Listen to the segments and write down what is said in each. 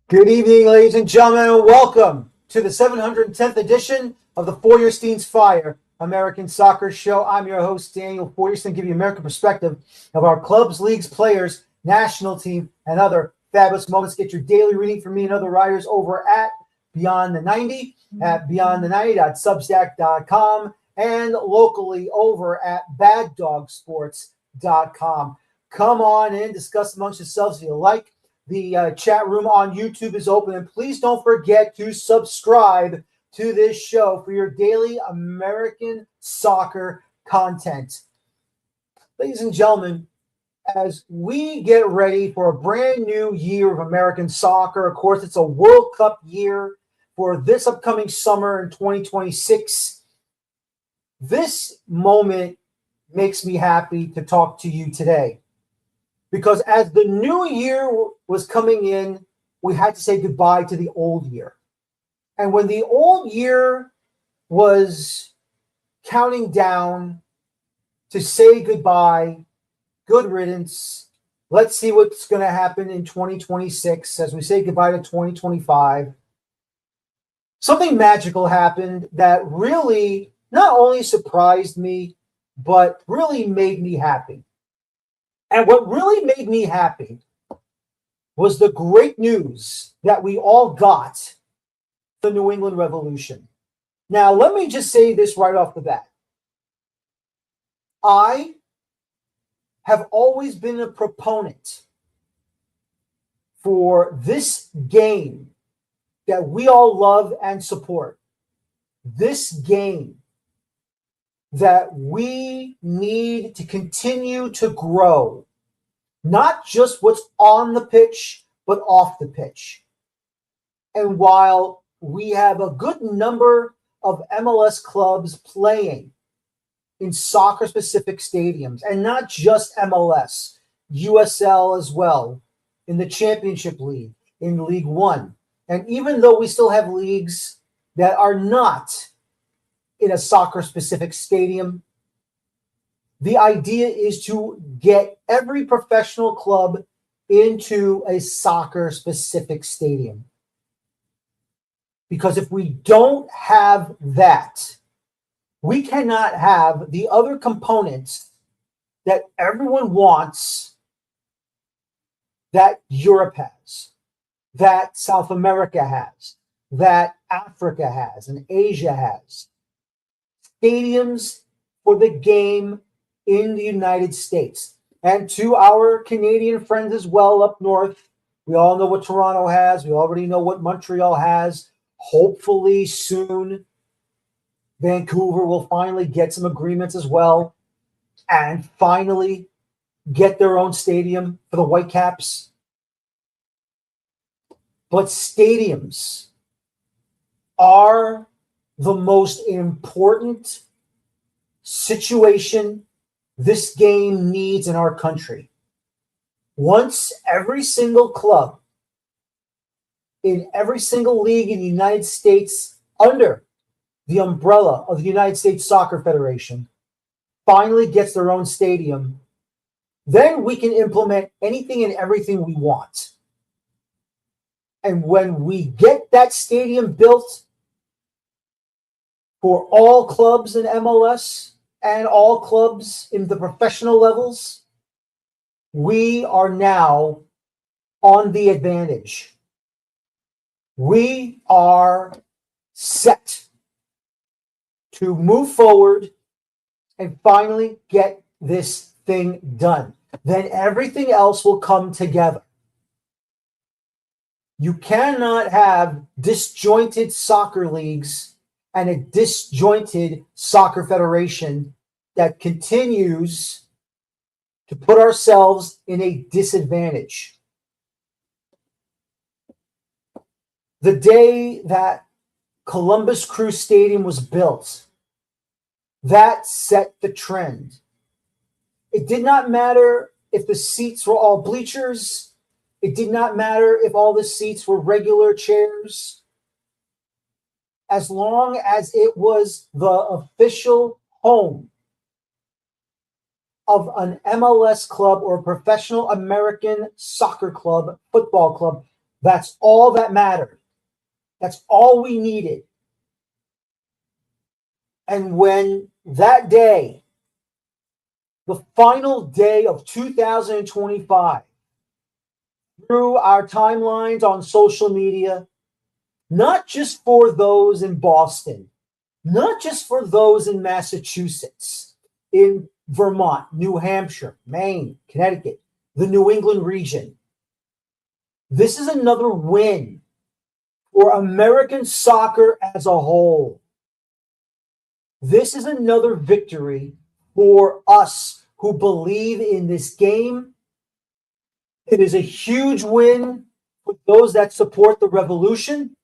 Good evening, ladies and gentlemen, and welcome to the 710th edition of the Feuerstein's Fire American Soccer Show. I'm your host, Daniel Feuerstein, giving you American perspective of our clubs, leagues, players, national team, and other fabulous moments. Get your daily reading from me and other writers over at Beyond the 90, at beyondthe90.substack.com, and locally over at baddogsports.com. Come on in, discuss amongst yourselves if you like. The chat room on YouTube is open, and please don't forget to subscribe to this show for your daily American soccer content. Ladies and gentlemen, as we get ready for a brand new year of American soccer, of course, it's a World Cup year for this upcoming summer in 2026. This moment makes me happy to talk to you today. Because as the new year was coming in, we had to say goodbye to the old year. And when the old year was counting down to say goodbye, good riddance, let's see what's going to happen in 2026 as we say goodbye to 2025, something magical happened that really not only surprised me, but really made me happy. And what really made me happy was the great news that we all got, the New England Revolution. Now, let me just say this right off the bat. I have always been a proponent for this game that we all love and support. This game that we need to continue to grow, not just what's on the pitch, but off the pitch. And while we have a good number of MLS clubs playing in soccer-specific stadiums, and not just MLS, USL as well, in the Championship League, in League One. And even though we still have leagues that are not in a soccer-specific stadium, the idea is to get every professional club into a soccer-specific stadium. Because if we don't have that, we cannot have the other components that everyone wants, that Europe has, that South America has, that Africa has, and Asia has. Stadiums for the game in the United States. And to our Canadian friends as well up north, we all know what Toronto has. We already know what Montreal has. Hopefully soon, Vancouver will finally get some agreements as well and finally get their own stadium for the Whitecaps. But stadiums are the most important situation this game needs in our country. Once every single club in every single league in the United States under the umbrella of the United States Soccer Federation finally gets their own stadium, then we can implement anything and everything we want. And when we get that stadium built for all clubs in MLS and all clubs in the professional levels, we are now on the advantage. We are set to move forward and finally get this thing done. Then everything else will come together. You cannot have disjointed soccer leagues and a disjointed soccer federation that continues to put ourselves in a disadvantage. The day that Columbus Crew Stadium was built, that set the trend. It did not matter if the seats were all bleachers. It did not matter if all the seats were regular chairs. As long as it was the official home of an MLS club or a professional American soccer club, football club, That's all that mattered. That's all we needed. And when that day, the final day of 2025, through our timelines on social media, not just for those in Boston, not just for those in Massachusetts, in Vermont, New Hampshire, Maine, Connecticut, the New England region. This is another win for American soccer as a whole. This is another victory for us who believe in this game. It is a huge win for those that support the revolution,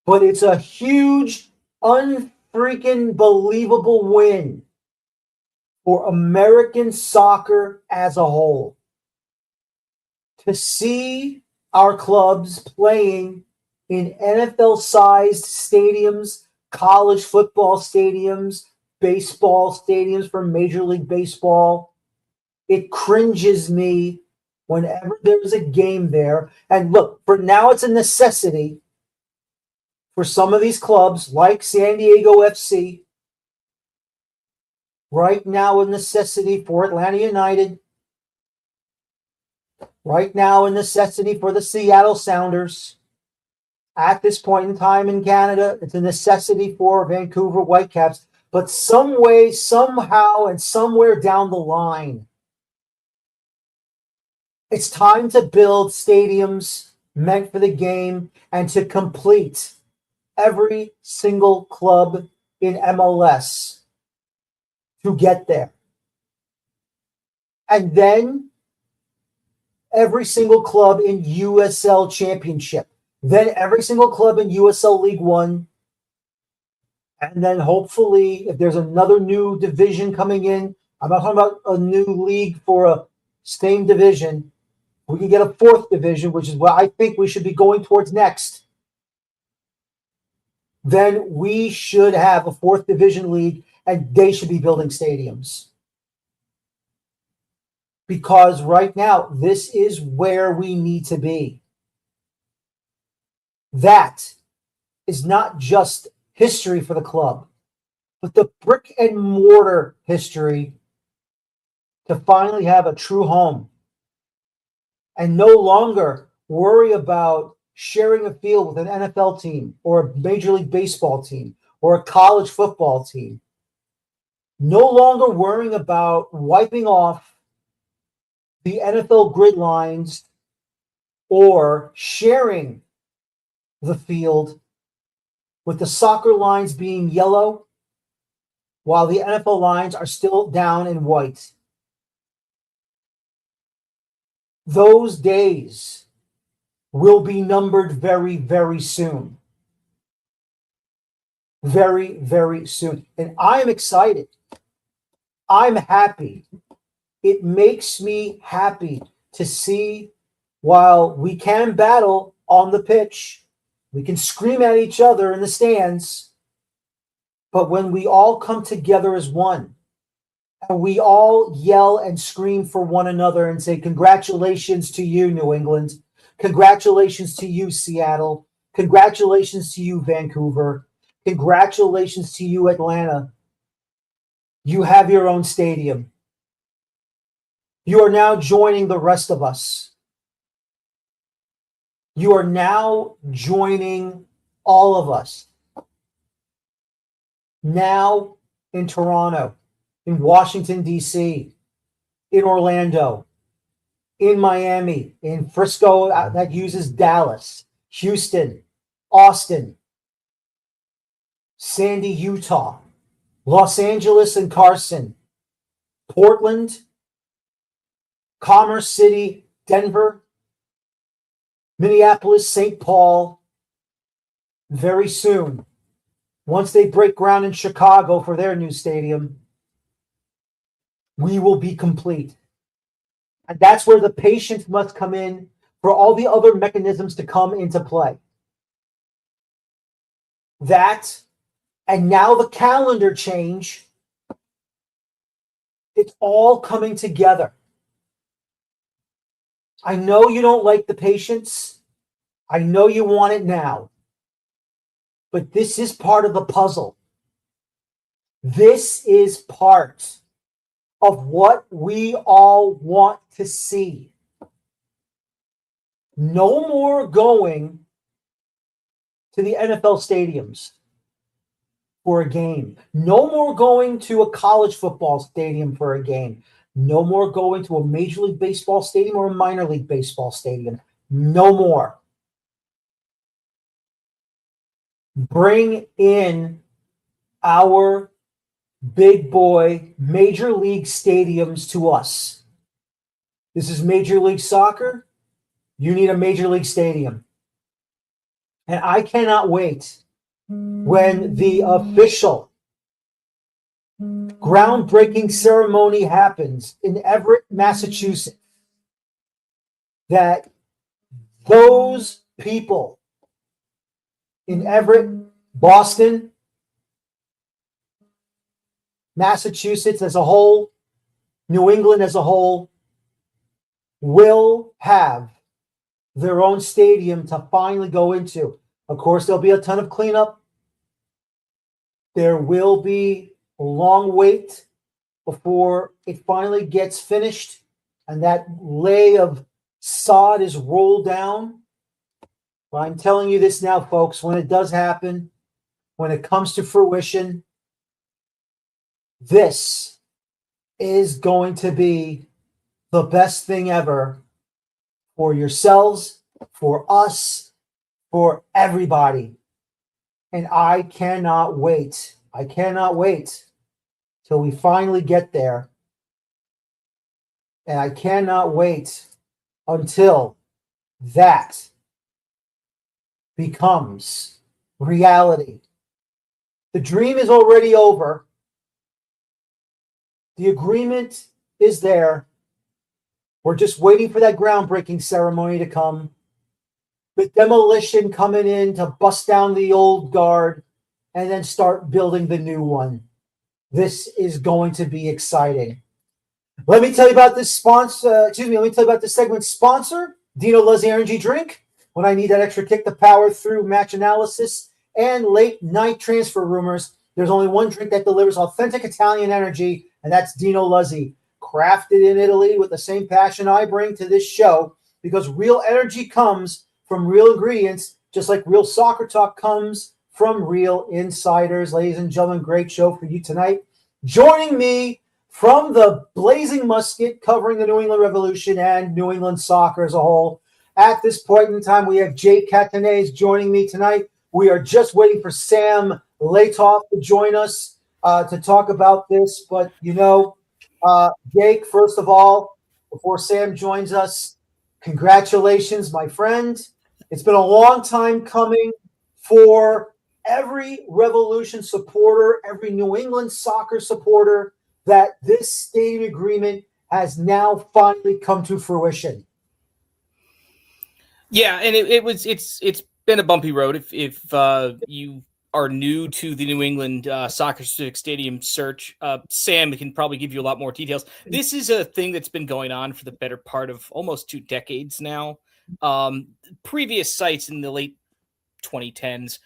but it's a huge, unfreaking believable win for American soccer as a whole. To see our clubs playing in NFL-sized stadiums, college football stadiums, baseball stadiums for Major League Baseball, it cringes me whenever there's a game there. And look, for now it's a necessity for some of these clubs like San Diego FC. Right now a necessity for Atlanta United. Right now a necessity for the Seattle Sounders. At this point in time in Canada, it's a necessity for Vancouver Whitecaps. But some way, somehow, and somewhere down the line, it's time to build stadiums meant for the game and to complete every single club in MLS to get there. And then every single club in USL Championship. Then every single club in USL League One. And then hopefully, if there's another new division coming in, I'm not talking about a new league for a same division. We can get a fourth division, which is what I think we should be going towards next. Then we should have a fourth division league, and they should be building stadiums. Because right now, this is where we need to be. That is not just history for the club, but the brick and mortar history to finally have a true home and no longer worry about sharing a field with an NFL team or a Major League Baseball team or a college football team. No longer worrying about wiping off the NFL grid lines or sharing the field with the soccer lines being yellow while the NFL lines are still down in white. Those days will be numbered very, very soon. Very, very soon. And I'm excited. I'm happy. It makes me happy to see, while we can battle on the pitch, we can scream at each other in the stands, but when we all come together as one, and we all yell and scream for one another and say, congratulations to you, New England. Congratulations to you, Seattle. Congratulations to you, Vancouver. Congratulations to you, Atlanta. You have your own stadium. You are now joining the rest of us. You are now joining all of us. Now in Toronto, in Washington, D.C., in Orlando, in Miami, in Frisco, that uses Dallas, Houston, Austin, Sandy, Utah, Los Angeles and Carson, Portland, Commerce City, Denver, Minneapolis, St. Paul. Very soon, once they break ground in Chicago for their new stadium, we will be complete. And that's where the patience must come in for all the other mechanisms to come into play. That, and now the calendar change, it's all coming together. I know you don't like the patience. I know you want it now. But this is part of the puzzle. This is part of what we all want to see. No more going to the NFL stadiums for a game. No more going to a college football stadium for a game. No more going to a Major League Baseball stadium or a minor league baseball stadium. No more. Bring in our big boy Major League stadiums to us. This is Major League Soccer. You need a Major League stadium. And I cannot wait when the official groundbreaking ceremony happens in Everett, Massachusetts, that those people in Everett, Boston, Massachusetts as a whole, New England as a whole, will have their own stadium to finally go into. Of course, there'll be a ton of cleanup. There will be a long wait before it finally gets finished and that lay of sod is rolled down. But I'm telling you this now, folks, when it does happen, when it comes to fruition, this is going to be the best thing ever for yourselves, for us, for everybody. And I cannot wait. I cannot wait till we finally get there. And I cannot wait until that becomes reality. The dream is already over. The agreement is there. We're just waiting for that groundbreaking ceremony to come. The demolition coming in to bust down the old guard and then start building the new one. This is going to be exciting. Let me tell you about this let me tell you about this segment's sponsor, Dino Luzzi Energy Drink. When I need that extra kick to power through match analysis and late night transfer rumors, there's only one drink that delivers authentic Italian energy, and that's Dino Luzzi. Crafted in Italy with the same passion I bring to this show, because real energy comes from real ingredients, just like real soccer talk comes from real insiders. Ladies and gentlemen, great show for you tonight. Joining me from the Blazing Musket, covering the New England Revolution and New England soccer as a whole. At this point in time, we have Jake Catanese joining me tonight. We are just waiting for Sam Lattof to join us to talk about this. But, Jake, first of all, before Sam joins us, congratulations, my friend. It's been a long time coming for every Revolution supporter, every New England soccer supporter, that this stadium agreement has now finally come to fruition. Yeah, and it's been a bumpy road. If you are new to the New England Soccer Specific Stadium search, Sam can probably give you a lot more details. This is a thing that's been going on for the better part of almost 2 decades now. Previous sites in the late 2010s,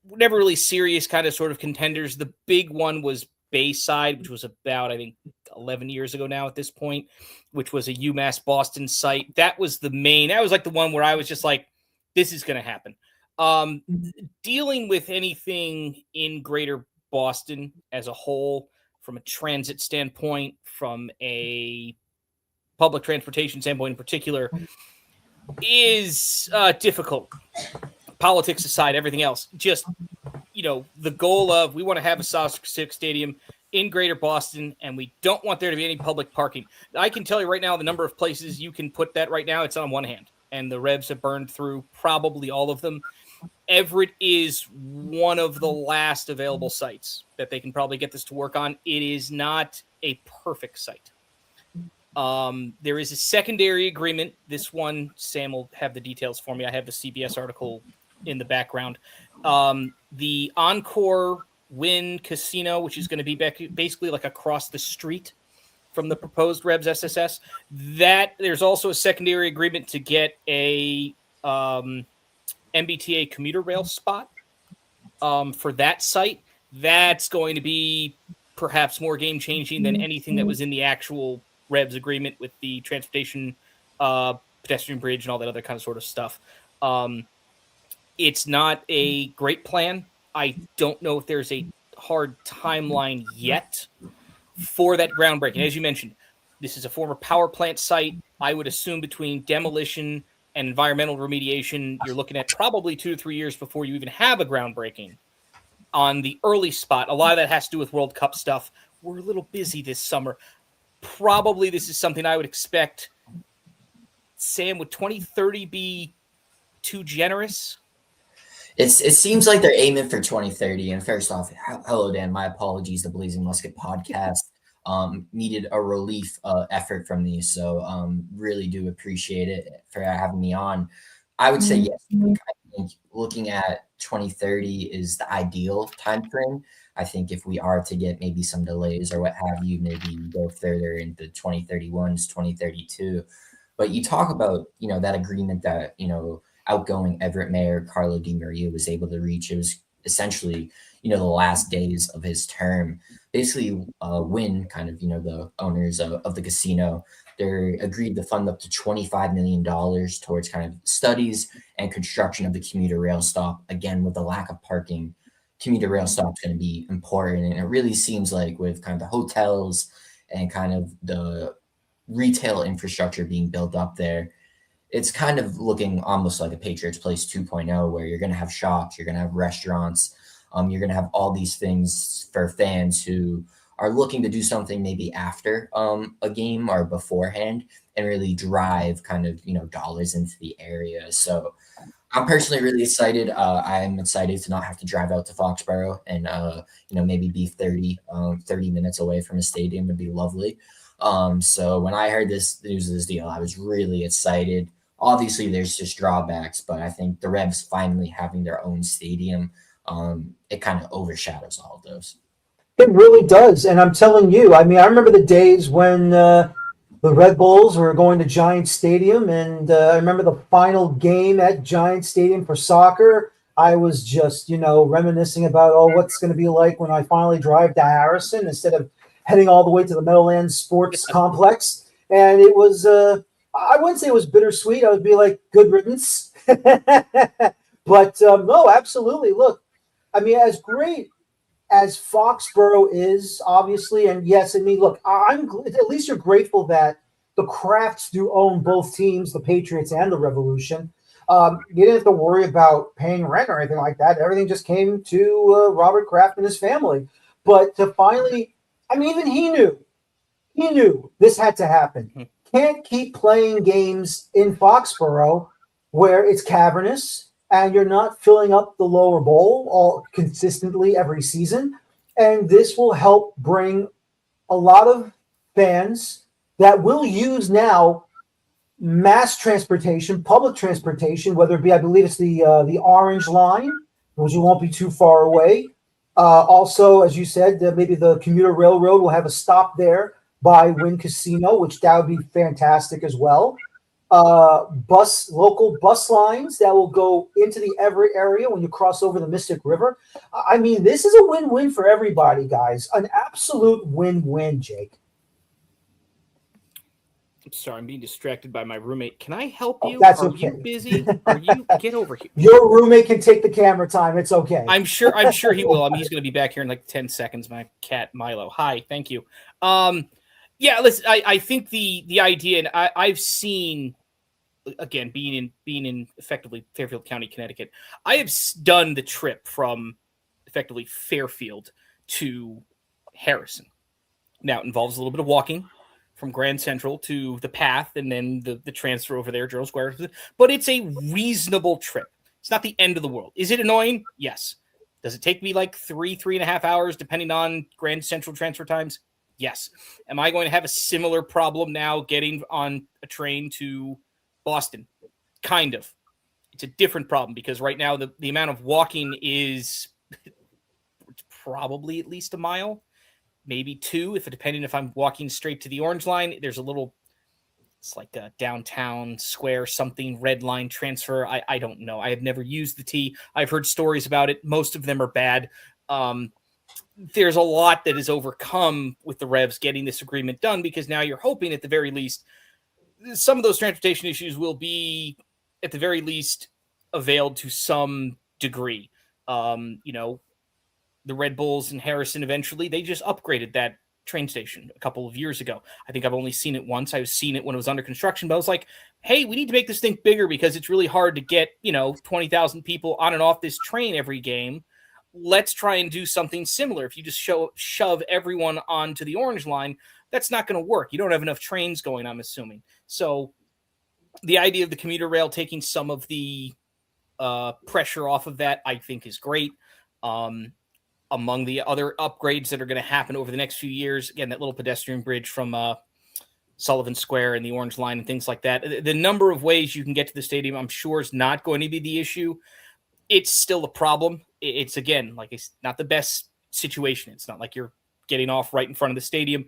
never really serious kind of sort of contenders. The big one was Bayside, which was about, I think, 11 years ago now at this point, which was a UMass Boston site. That was like the one where I was just like, this is going to happen. Dealing with anything in greater Boston as a whole, from a transit standpoint, from a public transportation standpoint in particular, is difficult. Politics aside, everything else, just, the goal of, we want to have a soccer stadium in greater Boston, and we don't want there to be any public parking. I can tell you right now, the number of places you can put that right now, it's on one hand, and the Revs have burned through probably all of them. Everett is one of the last available sites that they can probably get this to work on. It is not a perfect site. There is a secondary agreement. This one, Sam will have the details for me. I have the CBS article in the background. The Encore Wynn Casino, which is going to be basically like across the street from the proposed Rebs SSS. That there's also a secondary agreement to get a MBTA commuter rail spot for that site. That's going to be perhaps more game changing than anything that was in the actual Rebs agreement with the transportation, pedestrian bridge, and all that other kind of sort of stuff. It's not a great plan. I don't know if there's a hard timeline yet for that groundbreaking. As you mentioned, this is a former power plant site. I would assume between demolition and environmental remediation, you're looking at probably 2 to 3 years before you even have a groundbreaking on the early spot. A lot of that has to do with World Cup stuff. We're a little busy this summer. Probably this is something I would expect. Sam, would 2030 be too generous? It seems like they're aiming for 2030. And first off, hello, Dan. My apologies. The Blazing Musket podcast needed a relief effort from these. So really do appreciate it for having me on. I would say yes. I think looking at 2030 is the ideal time frame. I think if we are to get maybe some delays or what have you, maybe go further into 2031s, 2032. But you talk about, that agreement that, outgoing Everett Mayor Carlo Di Maria was able to reach. It was essentially, the last days of his term. Basically, Wynn, kind of, the owners of the casino, they agreed to fund up to $25 million towards kind of studies and construction of the commuter rail stop. Again, with the lack of parking, commuter rail stop is going to be important. And it really seems like with kind of the hotels and kind of the retail infrastructure being built up there, it's kind of looking almost like a Patriots Place 2.0, where you're going to have shops, you're going to have restaurants, you're going to have all these things for fans who are looking to do something maybe after a game or beforehand and really drive kind of, dollars into the area. So I'm personally really excited. I'm excited to not have to drive out to Foxborough and, maybe be 30 minutes away from a stadium would be lovely. So when I heard this news of this deal, I was really excited. Obviously, there's just drawbacks, but I think the Revs finally having their own stadium, it kind of overshadows all of those. It really does. And I'm telling you, I remember the days when the Red Bulls were going to Giant Stadium, and I remember the final game at Giant Stadium for soccer. I was just, reminiscing about, what's going to be like when I finally drive to Harrison instead of heading all the way to the Meadowlands Sports Complex. And it was, I wouldn't say it was bittersweet. I would be like, good riddance. But no, absolutely. Look, as great as Foxborough is, obviously, and yes, look, at least you're grateful that the Crafts do own both teams, the Patriots and the Revolution. You didn't have to worry about paying rent or anything like that. Everything just came to Robert Kraft and his family. But to finally, even he knew this had to happen. Can't keep playing games in Foxborough where it's cavernous and you're not filling up the lower bowl all consistently every season. And this will help bring a lot of fans that will use now mass transportation, public transportation, whether it be, I believe it's the Orange Line, which won't be too far away. Also, as you said, maybe the commuter railroad will have a stop there by Wynn Casino, which that would be fantastic as well. Local bus lines that will go into the Everett area when you cross over the Mystic River. This is a win-win for everybody, guys. An absolute win-win, Jake. I'm sorry, I'm being distracted by my roommate. Can I help you? That's Are okay. you busy? Are you get over here? Your roommate can take the camera time. It's okay. I'm sure he will. He's going to be back here in like 10 seconds. My cat Milo. Hi, thank you. Yeah, listen. I think the idea, and I've seen, again, being in effectively Fairfield County, Connecticut, I have done the trip from effectively Fairfield to Harrison. Now it involves a little bit of walking from Grand Central to the Path, and then the transfer over there, Gerald Square. But it's a reasonable trip. It's not the end of the world. Is it annoying? Yes. Does it take me like 3.5 hours, depending on Grand Central transfer times? Yes. Am I going to have a similar problem now getting on a train to Boston? Kind of. It's a different problem because right now the amount of walking is probably at least a mile. maybe 2, depending if I'm walking straight to the Orange Line. There's a little, it's like a downtown square something red line transfer. I don't know. I have never used the T. I've heard stories about it. Most of them are bad. There's a lot that is overcome with the Revs getting this agreement done, because now you're hoping at the very least some of those transportation issues will be at the very least availed to some degree. The Red Bulls and Harrison, eventually they just upgraded that train station a couple of years ago. I think I've only seen it once. I was seeing it when it was under construction, but I was like, hey, we need to make this thing bigger because it's really hard to get, 20,000 people on and off this train every game. Let's try and do something similar. If you just shove everyone onto the Orange Line, that's not going to work. You don't have enough trains going, I'm assuming. So the idea of the commuter rail taking some of the pressure off of that, I think, is great. Among the other upgrades that are going to happen over the next few years, again, that little pedestrian bridge from Sullivan Square and the Orange Line and things like that. The number of ways you can get to the stadium, I'm sure, is not going to be the issue. It's still a problem. It's, again, like, it's not the best situation. It's not like you're getting off right in front of the stadium.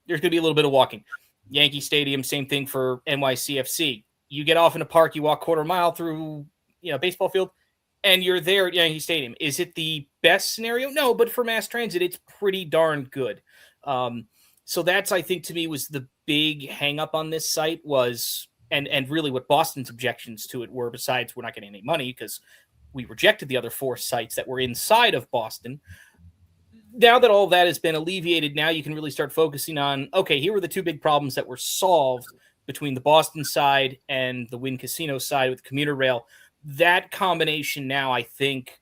There's going to be a little bit of walking. Yankee Stadium, same thing for NYCFC. You get off in a park, you walk quarter mile through, baseball field, and you're there at Yankee Stadium. Is it the best scenario? No, but for mass transit, it's pretty darn good. So that's, I think, to me, was the big hang up on this site was, and really what Boston's objections to it were, besides we're not getting any money because we rejected the other 4 sites that were inside of Boston. Now that all that has been alleviated, now you can really start focusing on, okay, here were the 2 big problems that were solved between the Boston side and the Wynn Casino side with commuter rail. That combination now, I think,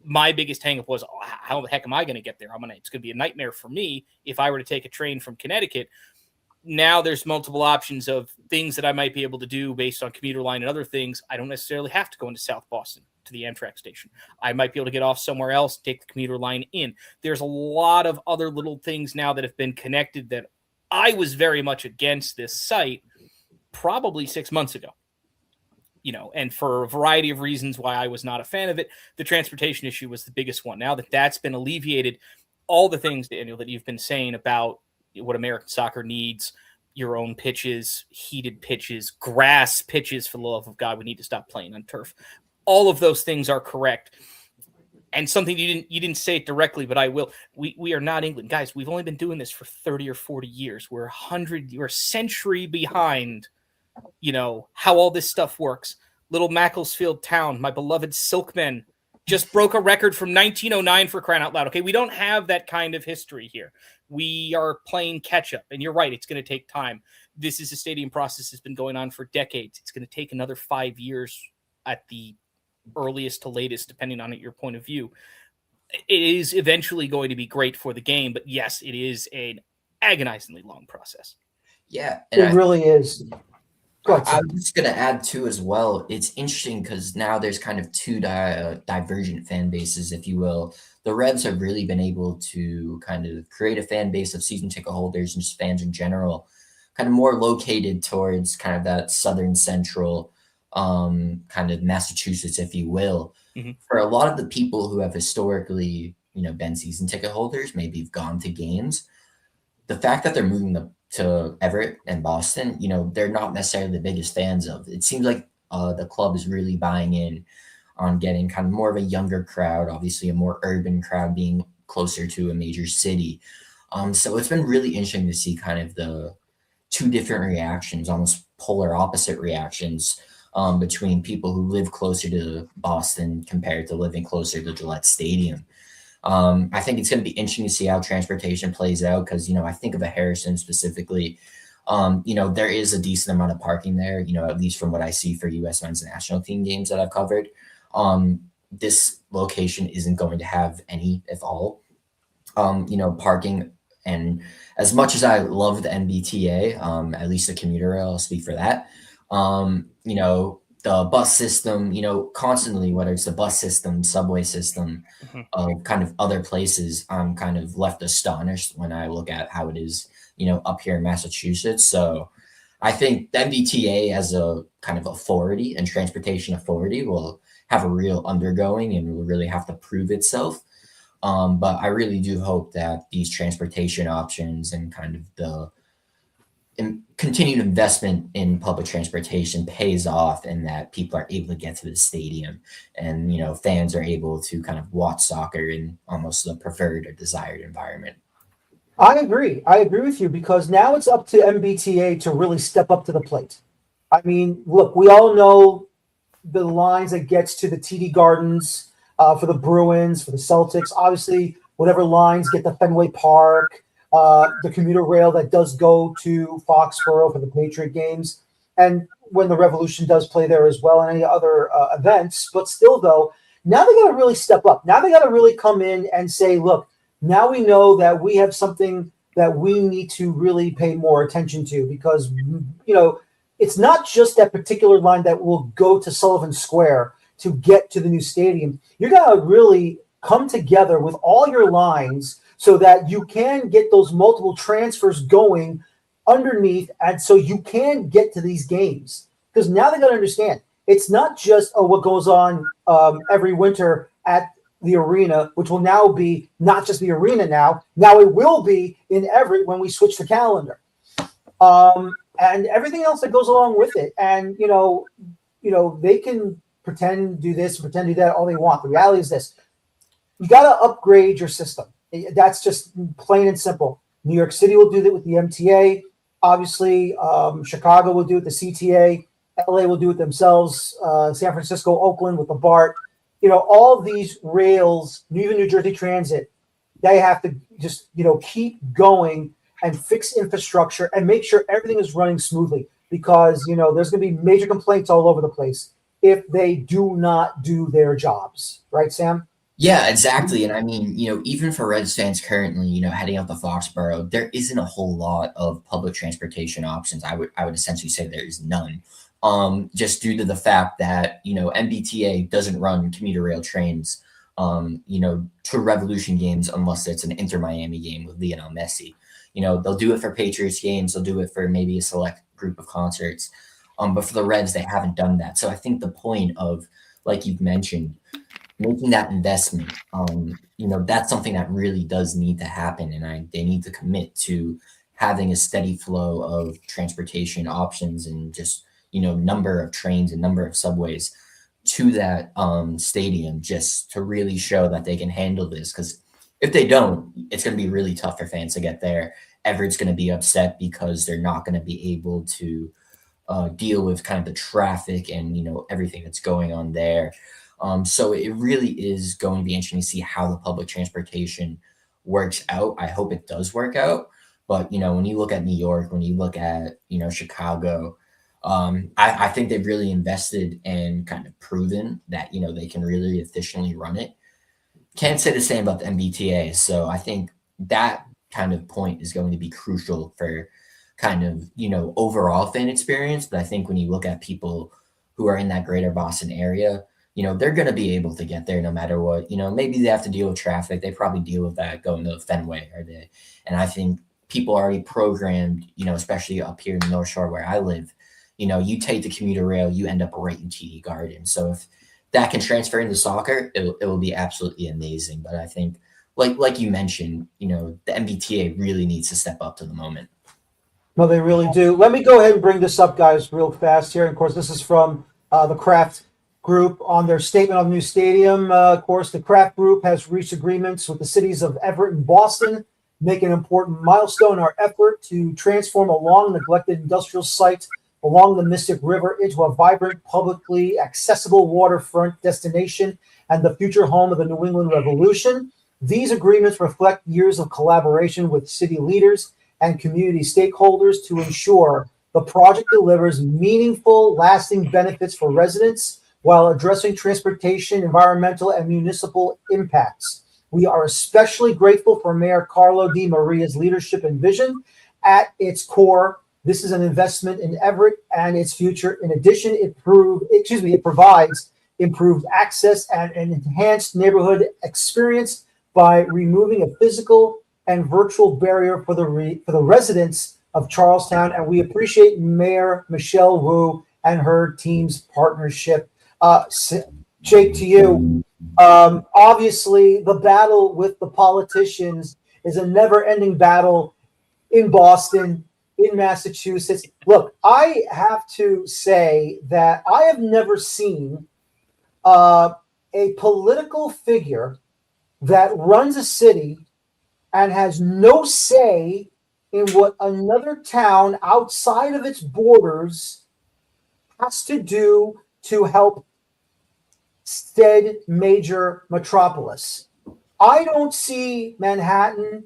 my biggest hang-up was, how the heck am I going to get there? It's going to be a nightmare for me if I were to take a train from Connecticut. Now there's multiple options of things that I might be able to do based on commuter line and other things. I don't necessarily have to go into South Boston to the Amtrak station. I might be able to get off somewhere else, take the commuter line in. There's a lot of other little things now that have been connected that I was very much against this site probably 6 months ago. And for a variety of reasons why I was not a fan of it, the transportation issue was the biggest one. Now that that's been alleviated, all the things, Daniel, that you've been saying about what American soccer needs, your own pitches, heated pitches, grass pitches, for the love of God, we need to stop playing on turf. All of those things are correct. And something you didn't say it directly, but I will. We are not England. Guys, we've only been doing this for 30 or 40 years. We're a century behind how all this stuff works. Little Macclesfield Town, my beloved Silkmen, just broke a record from 1909 for crying out loud. Okay, we don't have that kind of history here. We are playing catch up, and you're right, it's going to take time. This is a stadium process that's been going on for decades. It's going to take another 5 years at the earliest to latest, depending on your point of view. It is eventually going to be great for the game, but yes, it is an agonizingly long process. Yeah, it really is. I was just going to add too as well. It's interesting because now there's kind of 2 divergent fan bases, if you will. The Revs have really been able to kind of create a fan base of season ticket holders and just fans in general, kind of more located towards kind of that southern central kind of Massachusetts, if you will. Mm-hmm. For a lot of the people who have historically, been season ticket holders, maybe have gone to games, the fact that they're moving to Everett and Boston, they're not necessarily the biggest fans of. It seems like the club is really buying in on getting kind of more of a younger crowd, obviously a more urban crowd being closer to a major city. So it's been really interesting to see kind of the 2 different reactions, almost polar opposite reactions between people who live closer to Boston compared to living closer to Gillette Stadium. I think it's going to be interesting to see how transportation plays out because, I think of a Harrison specifically. There is a decent amount of parking there, at least from what I see for U.S. men's national team games that I've covered. This location isn't going to have any, if all, parking. And as much as I love the MBTA, at least the commuter rail, I'll speak for that. The bus system, constantly, whether it's the bus system, subway system, kind of other places, I'm kind of left astonished when I look at how it is, up here in Massachusetts. So I think the MBTA as a kind of authority and transportation authority will have a real undergoing and will really have to prove itself. But I really do hope that these transportation options and kind of the continued investment in public transportation pays off, and that people are able to get to the stadium, and fans are able to kind of watch soccer in almost the preferred or desired environment. I agree with you, because now it's up to MBTA to really step up to the plate. I mean, look, we all know the lines that gets to the TD Gardens for the Bruins, for the Celtics. Obviously, whatever lines get to Fenway Park, the commuter rail that does go to Foxborough for the Patriot games, and when the Revolution does play there as well, and any other events. But still, though, now they got to really step up. Now they got to really come in and say, look, now we know that we have something that we need to really pay more attention to, because, it's not just that particular line that will go to Sullivan Square to get to the new stadium. You got to really come together with all your lines so that you can get those multiple transfers going underneath, and so you can get to these games. Because now they got to understand, it's not just what goes on every winter at the arena, which will now be not just the arena now it will be in Everett when we switch the calendar. And everything else that goes along with it. And, they can pretend do this, pretend do that, all they want. The reality is this: you got to upgrade your system. That's just plain and simple. New York City will do that with the MTA. Obviously, Chicago will do it with the CTA. LA will do it themselves. San Francisco, Oakland with the BART. All these rails, even New Jersey Transit, they have to just, keep going and fix infrastructure and make sure everything is running smoothly, because, there's going to be major complaints all over the place if they do not do their jobs. Right, Sam? Yeah, exactly. And I mean, even for Reds fans currently, heading out to Foxborough, there isn't a whole lot of public transportation options. I would essentially say there is none. Just due to the fact that, MBTA doesn't run commuter rail trains, to Revolution games unless it's an Inter Miami game with Lionel Messi. They'll do it for Patriots games. They'll do it for maybe a select group of concerts. But for the Reds, they haven't done that. So I think the point of, like you've mentioned, making that investment, that's something that really does need to happen. And they need to commit to having a steady flow of transportation options and just, number of trains and number of subways to that stadium, just to really show that they can handle this. Because if they don't, it's going to be really tough for fans to get there. Everett's going to be upset because they're not going to be able to deal with kind of the traffic and, everything that's going on there. So it really is going to be interesting to see how the public transportation works out. I hope it does work out. But, when you look at New York, when you look at, Chicago, I think they've really invested and kind of proven that, they can really efficiently run it. Can't say the same about the MBTA. So I think that kind of point is going to be crucial for kind of, overall fan experience. But I think when you look at people who are in that greater Boston area, they're going to be able to get there no matter what. Maybe they have to deal with traffic. They probably deal with that going to Fenway. And I think people are already programmed, especially up here in the North Shore where I live. You take the commuter rail, you end up right in TD Garden. So if that can transfer into soccer, it will be absolutely amazing. But I think, like you mentioned, the MBTA really needs to step up to the moment. No, they really do. Let me go ahead and bring this up, guys, real fast here. And of course, this is from the Kraft Group on their statement on the new stadium. Of course, the Kraft Group has reached agreements with the cities of Everett and Boston, making an important milestone in our effort to transform a long neglected industrial site along the Mystic River into a vibrant, publicly accessible waterfront destination and the future home of the New England Revolution. These agreements reflect years of collaboration with city leaders and community stakeholders to ensure the project delivers meaningful, lasting benefits for residents while addressing transportation, environmental, and municipal impacts. We are especially grateful for Mayor Carlo Di Maria's leadership and vision. At its core, this is an investment in Everett and its future. In addition, it provides improved access and an enhanced neighborhood experience by removing a physical and virtual barrier for the residents of Charlestown. And we appreciate Mayor Michelle Wu and her team's partnership. Jake, to you, Obviously, the battle with the politicians is a never-ending battle in Boston, in Massachusetts. Look, I have to say that I have never seen uh, a political figure that runs a city and has no say in what another town outside of its borders has to do to help said major metropolis. I don't see Manhattan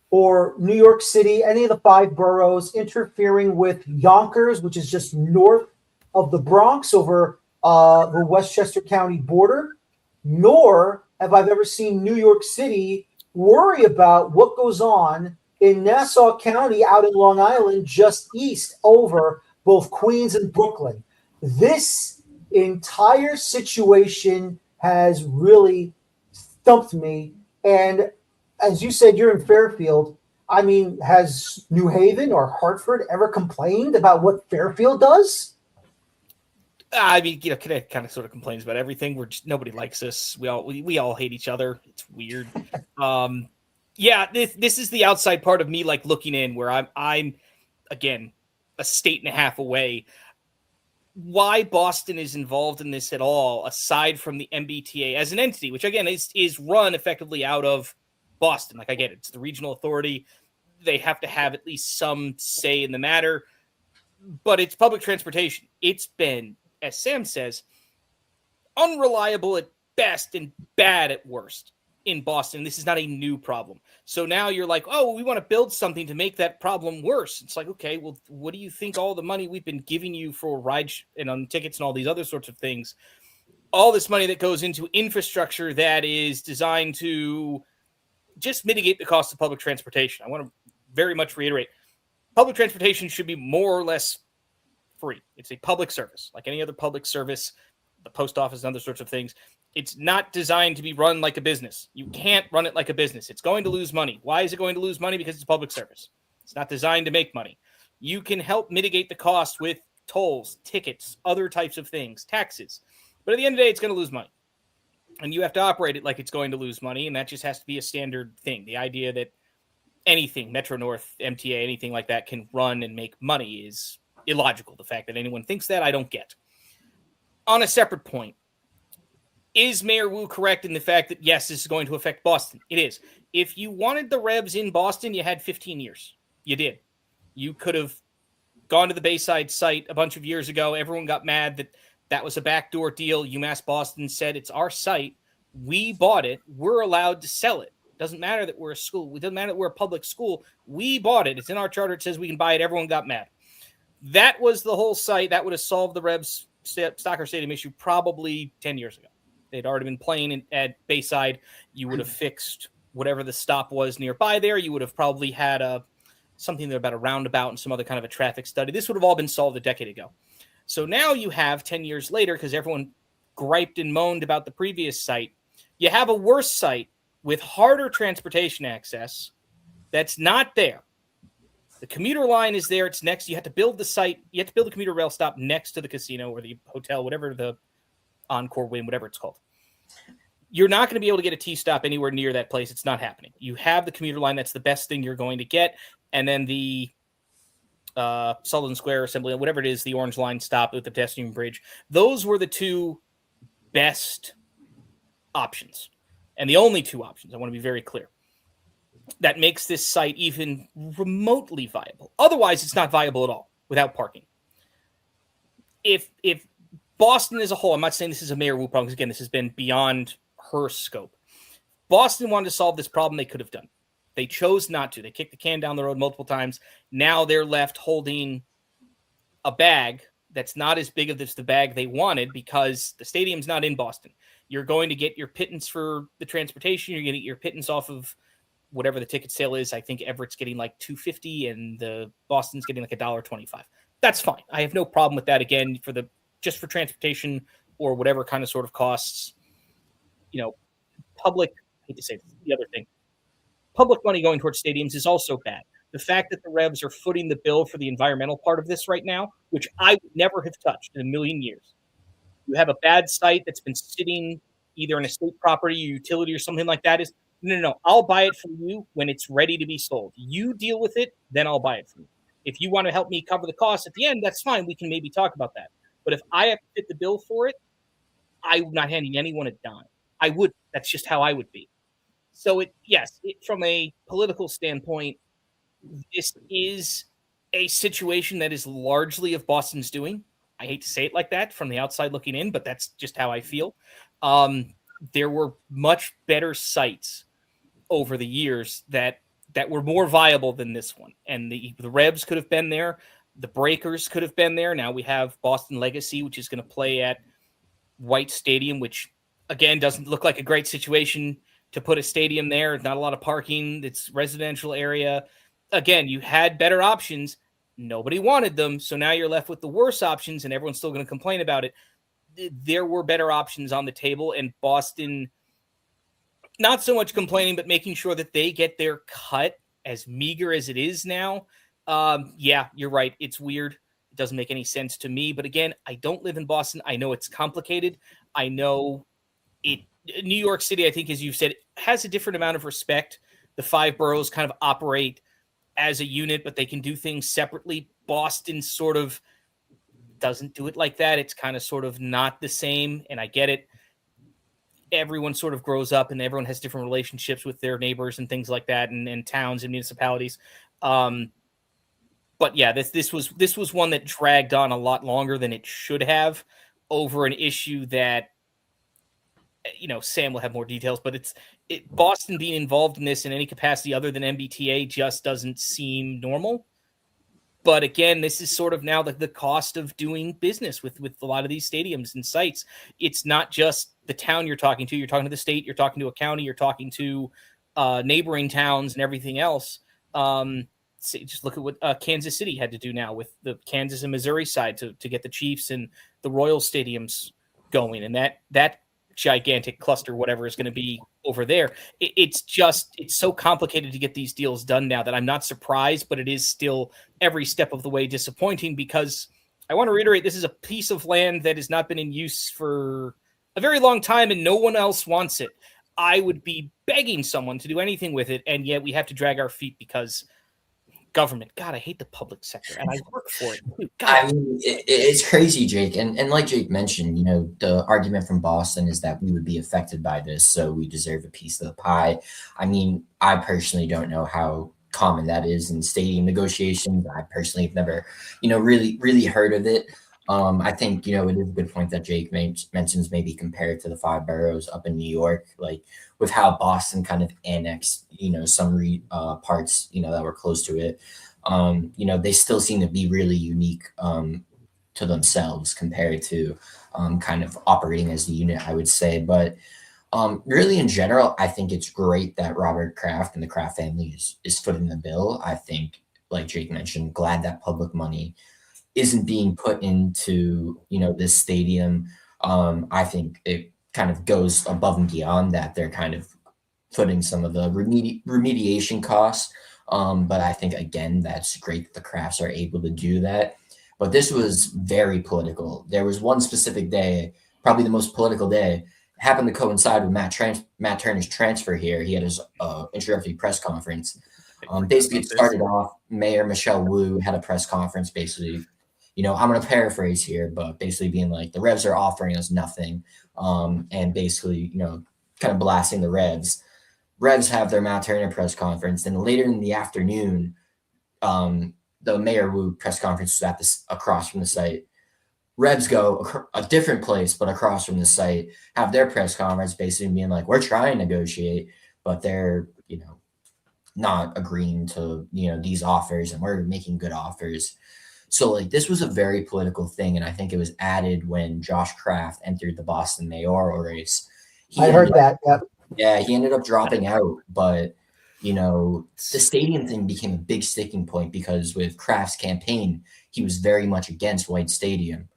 or New York City, any of the five boroughs, interfering with Yonkers, which is just north of the Bronx over the Westchester County border, nor have I ever seen New York City worry about what goes on in Nassau County out in Long Island, just east over both Queens and Brooklyn. This entire situation has really stumped me. And as you said, you're in Fairfield. I mean, has New Haven or Hartford ever complained about what Fairfield does? I mean, Connecticut kind of sort of complains about everything. Nobody likes us. We all hate each other. It's weird. Yeah, this is the outside part of me, like looking in, where I'm again a state and a half away. Why Boston is involved in this at all, aside from the MBTA as an entity, which again is run effectively out of Boston. Like I get it, it's the regional authority. They have to have at least some say in the matter, but it's public transportation. It's been, as Sam says, unreliable at best and bad at worst in Boston. This is not a new problem. So now you're like, oh, we want to build something to make that problem worse. It's like, okay, well, what do you think all the money we've been giving you for rides and on tickets and all these other sorts of things, all this money that goes into infrastructure that is designed to just mitigate the cost of public transportation? I want to very much reiterate, public transportation should be more or less free. It's a public service, like any other public service, the post office and other sorts of things. It's not designed to be run like a business. You can't run it like a business. It's going to lose money. Why is it going to lose money? Because it's a public service. It's not designed to make money. You can help mitigate the cost with tolls, tickets, other types of things, taxes. But at the end of the day, it's going to lose money. And you have to operate it like it's going to lose money. And that just has to be a standard thing. The idea that anything, Metro North, MTA, anything like that can run and make money is illogical. The fact that anyone thinks that, I don't get. On a separate point, is Mayor Wu correct in the fact that, yes, this is going to affect Boston? It is. If you wanted the Revs in Boston, you had 15 years. You did. You could have gone to the Bayside site a bunch of years ago. Everyone got mad that that was a backdoor deal. UMass Boston said, it's our site. We bought it. We're allowed to sell it. It doesn't matter that we're a school. It doesn't matter that we're a public school. We bought it. It's in our charter. It says we can buy it. Everyone got mad. That was the whole site. That would have solved the Revs soccer stadium issue probably 10 years ago. They'd already been playing at Bayside. You would have fixed whatever the stop was nearby there. You would have probably had something there about a roundabout and some other kind of a traffic study. This would have all been solved a decade ago. So now you have 10 years later, because everyone griped and moaned about the previous site, you have a worse site with harder transportation access that's not there. The commuter line is there. It's next. You have to build the site. You have to build the commuter rail stop next to the casino or the hotel, whatever the Encore Win, whatever it's called. You're not going to be able to get a T-stop anywhere near that place. It's not happening. You have the commuter line. That's the best thing you're going to get. And then the Sullivan Square Assembly, whatever it is, the Orange Line stop with the pedestrian bridge. Those were the two best options. And the only two options. I want to be very clear. That makes this site even remotely viable. Otherwise, it's not viable at all without parking. If Boston as a whole, I'm not saying this is a Mayor Wu problem, because again, this has been beyond her scope. Boston wanted to solve this problem, they could have done. They chose not to. They kicked the can down the road multiple times. Now they're left holding a bag that's not as big as the bag they wanted, because the stadium's not in Boston. You're going to get your pittance for the transportation. You're going to get your pittance off of whatever the ticket sale is. I think Everett's getting like $2.50 and the Boston's getting like $1.25. That's fine. I have no problem with that. Again, just for transportation or whatever kind of sort of costs, public, I hate to say this, the other thing, public money going towards stadiums is also bad. The fact that the Revs are footing the bill for the environmental part of this right now, which I would never have touched in a million years. You have a bad site that's been sitting either an estate property or utility or something like that, is no, I'll buy it from you when it's ready to be sold. You deal with it, then I'll buy it from you. If you want to help me cover the cost at the end, that's fine. We can maybe talk about that. But if I have to fit the bill for it, I'm not handing anyone a dime. I would. That's just how I would be. So from a political standpoint, this is a situation that is largely of Boston's doing. I hate to say it like that from the outside looking in, but that's just how I feel. There were much better sites over the years that were more viable than this one. And the Rebs could have been there. The Breakers could have been there. Now we have Boston Legacy, which is going to play at White Stadium, which, again, doesn't look like a great situation to put a stadium there. Not a lot of parking. It's residential area. Again, you had better options. Nobody wanted them. So now you're left with the worst options, and everyone's still going to complain about it. There were better options on the table, and Boston, not so much complaining, but making sure that they get their cut, as meager as it is now. Yeah, you're right. It's weird. It doesn't make any sense to me. But again, I don't live in Boston. I know it's complicated. I know it. New York City, I think, as you've said, has a different amount of respect. The 5 boroughs kind of operate as a unit, but they can do things separately. Boston sort of doesn't do it like that. It's kind of sort of not the same, and I get it. Everyone sort of grows up and everyone has different relationships with their neighbors and things like that, and towns and municipalities. But yeah, this was one that dragged on a lot longer than it should have over an issue that, Sam will have more details, but Boston being involved in this in any capacity other than MBTA just doesn't seem normal. But again, this is sort of now the cost of doing business with a lot of these stadiums and sites. It's not just the town you're talking to. You're talking to the state. You're talking to a county. You're talking to neighboring towns and everything else. Just look at what Kansas City had to do now with the Kansas and Missouri side to get the Chiefs and the Royal stadiums going. And that gigantic cluster, whatever is going to be over there. It's so complicated to get these deals done now that I'm not surprised, but it is still every step of the way disappointing, because I want to reiterate, this is a piece of land that has not been in use for a very long time and no one else wants it. I would be begging someone to do anything with it, and yet we have to drag our feet because government. God, I hate the public sector, and I work for it. Dude, I mean, it's crazy, Jake. And like Jake mentioned, the argument from Boston is that we would be affected by this, so we deserve a piece of the pie. I mean, I personally don't know how common that is in stadium negotiations. I personally have never, really heard of it. I think, it is a good point that Jake mentions, maybe compared to the 5 boroughs up in New York, like with how Boston kind of annexed, some parts, that were close to it. They still seem to be really unique to themselves compared to kind of operating as a unit, I would say. But really, in general, I think it's great that Robert Kraft and the Kraft family is footing the bill. I think, like Jake mentioned, glad that public money isn't being put into, this stadium. I think it kind of goes above and beyond that. They're kind of footing some of the remediation costs. But I think, again, that's great that the Crafts are able to do that. But this was very political. There was one specific day, probably the most political day, happened to coincide with Matt Turner's transfer here. He had his introductory press conference. Basically, it started off, Mayor Michelle Wu had a press conference, basically, I'm going to paraphrase here, but basically being like, the Revs are offering us nothing, and basically, kind of blasting the Revs. Revs have their Matt Turner press conference. Then later in the afternoon, the Mayor Wu press conference was at across from the site. Revs go a different place, but across from the site, have their press conference, basically being like, we're trying to negotiate, but they're, not agreeing to, these offers, and we're making good offers. So, like, this was a very political thing, and I think it was added when Josh Kraft entered the Boston mayoral race. I heard that. Yep. Yeah, he ended up dropping out, but, the stadium thing became a big sticking point because with Kraft's campaign, he was very much against White Stadium.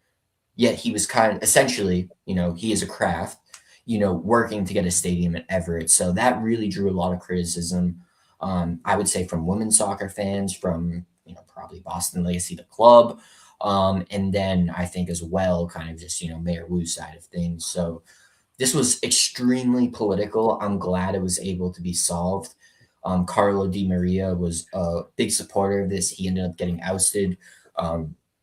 Yet he was kind of, essentially, he is a Kraft, working to get a stadium at Everett. So that really drew a lot of criticism, I would say, from women's soccer fans, from probably Boston Legacy, the club. And then I think as well, kind of just, Mayor Wu's side of things. So this was extremely political. I'm glad it was able to be solved. Carlo Di Maria was a big supporter of this. He ended up getting ousted.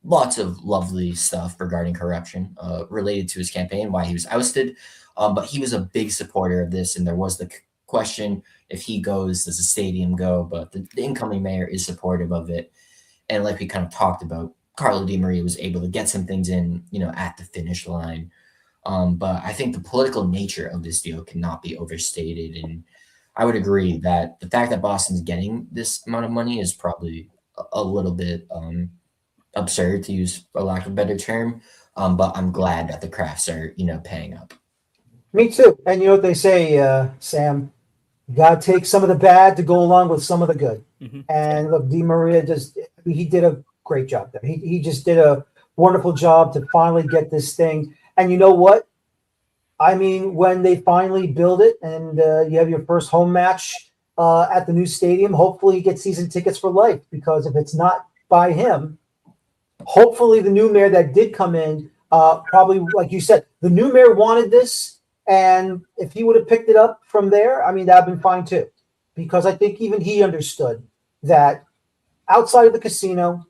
Lots of lovely stuff regarding corruption related to his campaign, why he was ousted. But he was a big supporter of this, and there was the question, if he goes, does the stadium go? But the incoming mayor is supportive of it. And like we kind of talked about, Carlo Di Maria was able to get some things in, at the finish line. But I think the political nature of this deal cannot be overstated. And I would agree that the fact that Boston's getting this amount of money is probably a little bit absurd, to use a lack of a better term. But I'm glad that the Crafts are, paying up. Me too. And you know what they say, Sam? You got to take some of the bad to go along with some of the good. Mm-hmm. And look, Di Maria he did a great job there. He just did a wonderful job to finally get this thing. And you know what? I mean, when they finally build it and you have your first home match at the new stadium, hopefully you get season tickets for life, because if it's not by him, hopefully the new mayor that did come in, probably, like you said, the new mayor wanted this. And if he would have picked it up from there, I mean, that would have been fine too. Because I think even he understood that outside of the casino,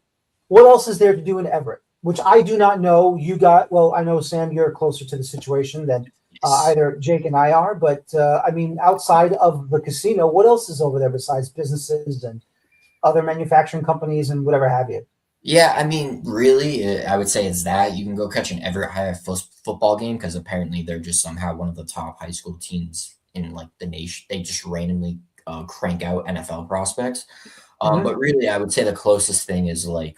what else is there to do in Everett? Which I do not know. I know, Sam, you're closer to the situation than either Jake and I are. But, I mean, outside of the casino, what else is over there besides businesses and other manufacturing companies and whatever have you? Yeah, I mean, really, I would say it's that. You can go catch an Everett High football game, because apparently they're just somehow one of the top high school teams in like the nation. They just randomly crank out NFL prospects. But really, I would say the closest thing is like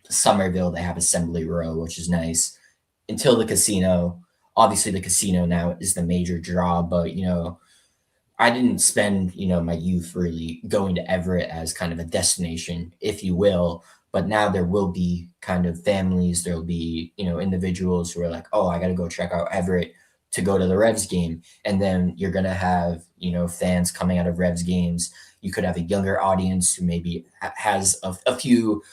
Somerville. They have Assembly Row, which is nice. Until the casino. Obviously, the casino now is the major draw, but I didn't spend my youth really going to Everett as kind of a destination, if you will. But now there will be kind of families, there will be, individuals who are like, oh, I got to go check out Everett to go to the Revs game. And then you're going to have, fans coming out of Revs games. You could have a younger audience who maybe has a few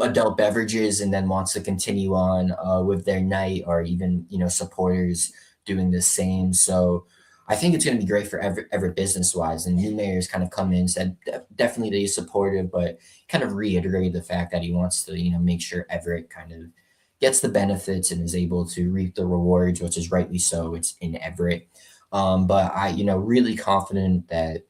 adult beverages and then wants to continue on with their night, or even, supporters doing the same. So I think it's going to be great for Everett business-wise. And new mayor's kind of come in, said definitely that he's supportive, but kind of reiterated the fact that he wants to, make sure Everett kind of gets the benefits and is able to reap the rewards, which is rightly so. It's in Everett. But I, really confident that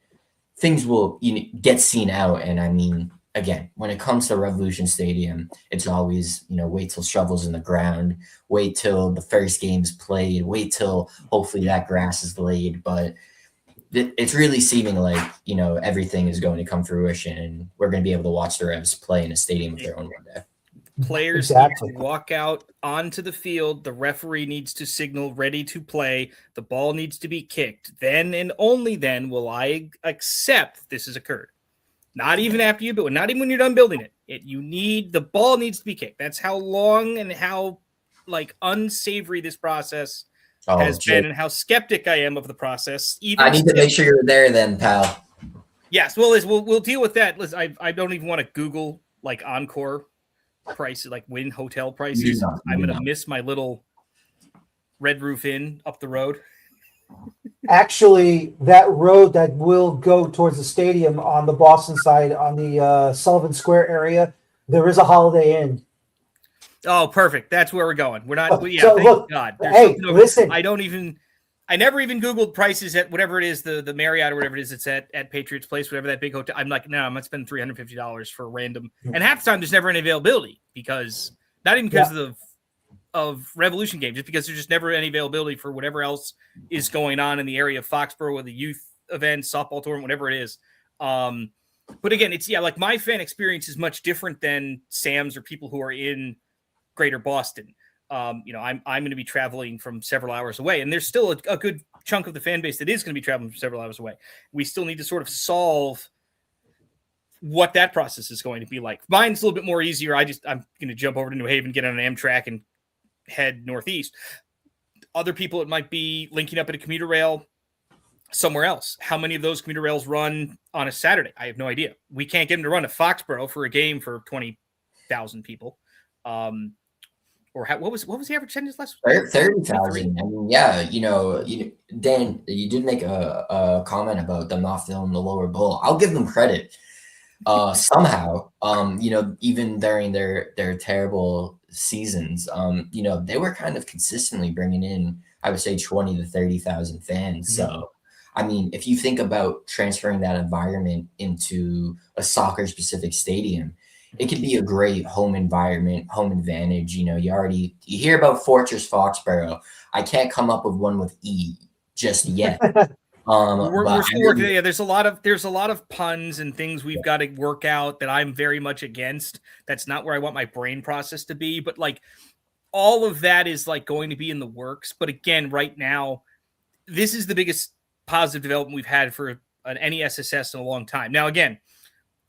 things will get seen out. And I mean, again, when it comes to Revolution Stadium, it's always, wait till shovels in the ground, wait till the first game's played, wait till hopefully that grass is laid. But it's really seeming like, everything is going to come fruition, and we're going to be able to watch the Revs play in a stadium of their own one day. Players need to walk out onto the field. The referee needs to signal ready to play. The ball needs to be kicked. Then and only then will I accept this has occurred. Not even after you build it, not even when you're done building it. The ball needs to be kicked. That's how long and how unsavory this process has been, and how skeptic I am of the process. I need to make sure you're there then, pal. Yes, we'll deal with that. Listen, I don't even want to Google Encore prices, Wynn hotel prices. I'm going to miss my little Red Roof Inn up the road. Actually, that road that will go towards the stadium on the Boston side, on the Sullivan Square area, there is a Holiday Inn. Oh, perfect. That's where we're going. We're not. Yeah, so thank look, God. Hey, listen. I never even Googled prices at whatever it is, the Marriott or whatever it is it's at Patriots Place, whatever that big hotel. I'm like, no, I'm not spending $350 for a random. And half the time there's never any availability, because not even because of Revolution games, just because there's just never any availability for whatever else is going on in the area of Foxborough with the youth events, softball tournament, whatever it is. But again, it's my fan experience is much different than Sam's or people who are in Greater Boston. I'm going to be traveling from several hours away, and there's still a good chunk of the fan base that is going to be traveling from several hours away. We still need to sort of solve what that process is going to be like. Mine's a little bit more easier. I'm going to jump over to New Haven, get on an Amtrak, and head northeast. Other people, it might be linking up at a commuter rail somewhere else. How many of those commuter rails run on a Saturday? I have no idea. We can't get them to run to Foxborough for a game for 20,000 people. Or what was the average attendance last week? 30,000. I mean, yeah, Dan, you did make a comment about them not filling the lower bowl. I'll give them credit. Somehow, even during their terrible seasons, they were kind of consistently bringing in, I would say, 20 to 30,000 fans. Mm-hmm. So, I mean, if you think about transferring that environment into a soccer-specific stadium, it could be a great home environment, home advantage. You hear about Fortress Foxborough. I can't come up with one with E just yet. We're still working. Yeah, there's a lot of puns and things we've got to work out that I'm very much against. That's not where I want my brain process to be. But like all of that is like going to be in the works. But again, right now, this is the biggest positive development we've had for an NESSS in a long time. Now, again,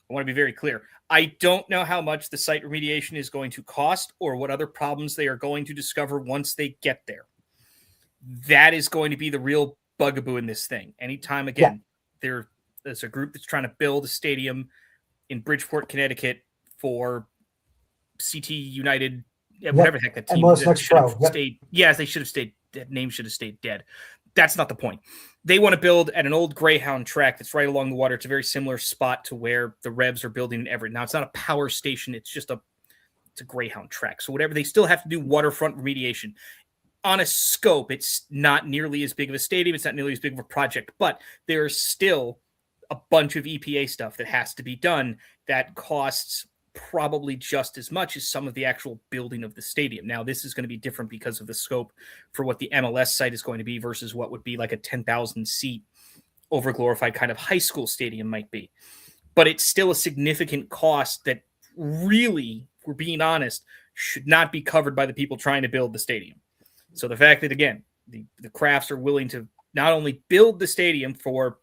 I want to be very clear. I don't know how much the site remediation is going to cost or what other problems they are going to discover once they get there. That is going to be the real bugaboo in this thing. Anytime, again, there's a group that's trying to build a stadium in Bridgeport, Connecticut for CT United, whatever the heck that team should have stayed. Yes, they should have stayed. That name should have stayed dead. That's not the point. They want to build at an old Greyhound track that's right along the water. It's a very similar spot to where the Revs are building in Everett. Now, it's not a power station. It's just it's a Greyhound track. So whatever, they still have to do waterfront remediation. On a scope, it's not nearly as big of a stadium. It's not nearly as big of a project, but there's still a bunch of EPA stuff that has to be done that costs probably just as much as some of the actual building of the stadium. Now, this is going to be different because of the scope for what the MLS site is going to be versus what would be like a 10,000 seat overglorified kind of high school stadium might be. But it's still a significant cost that really, if we're being honest, should not be covered by the people trying to build the stadium. So the fact that, again, the Crafts are willing to not only build the stadium for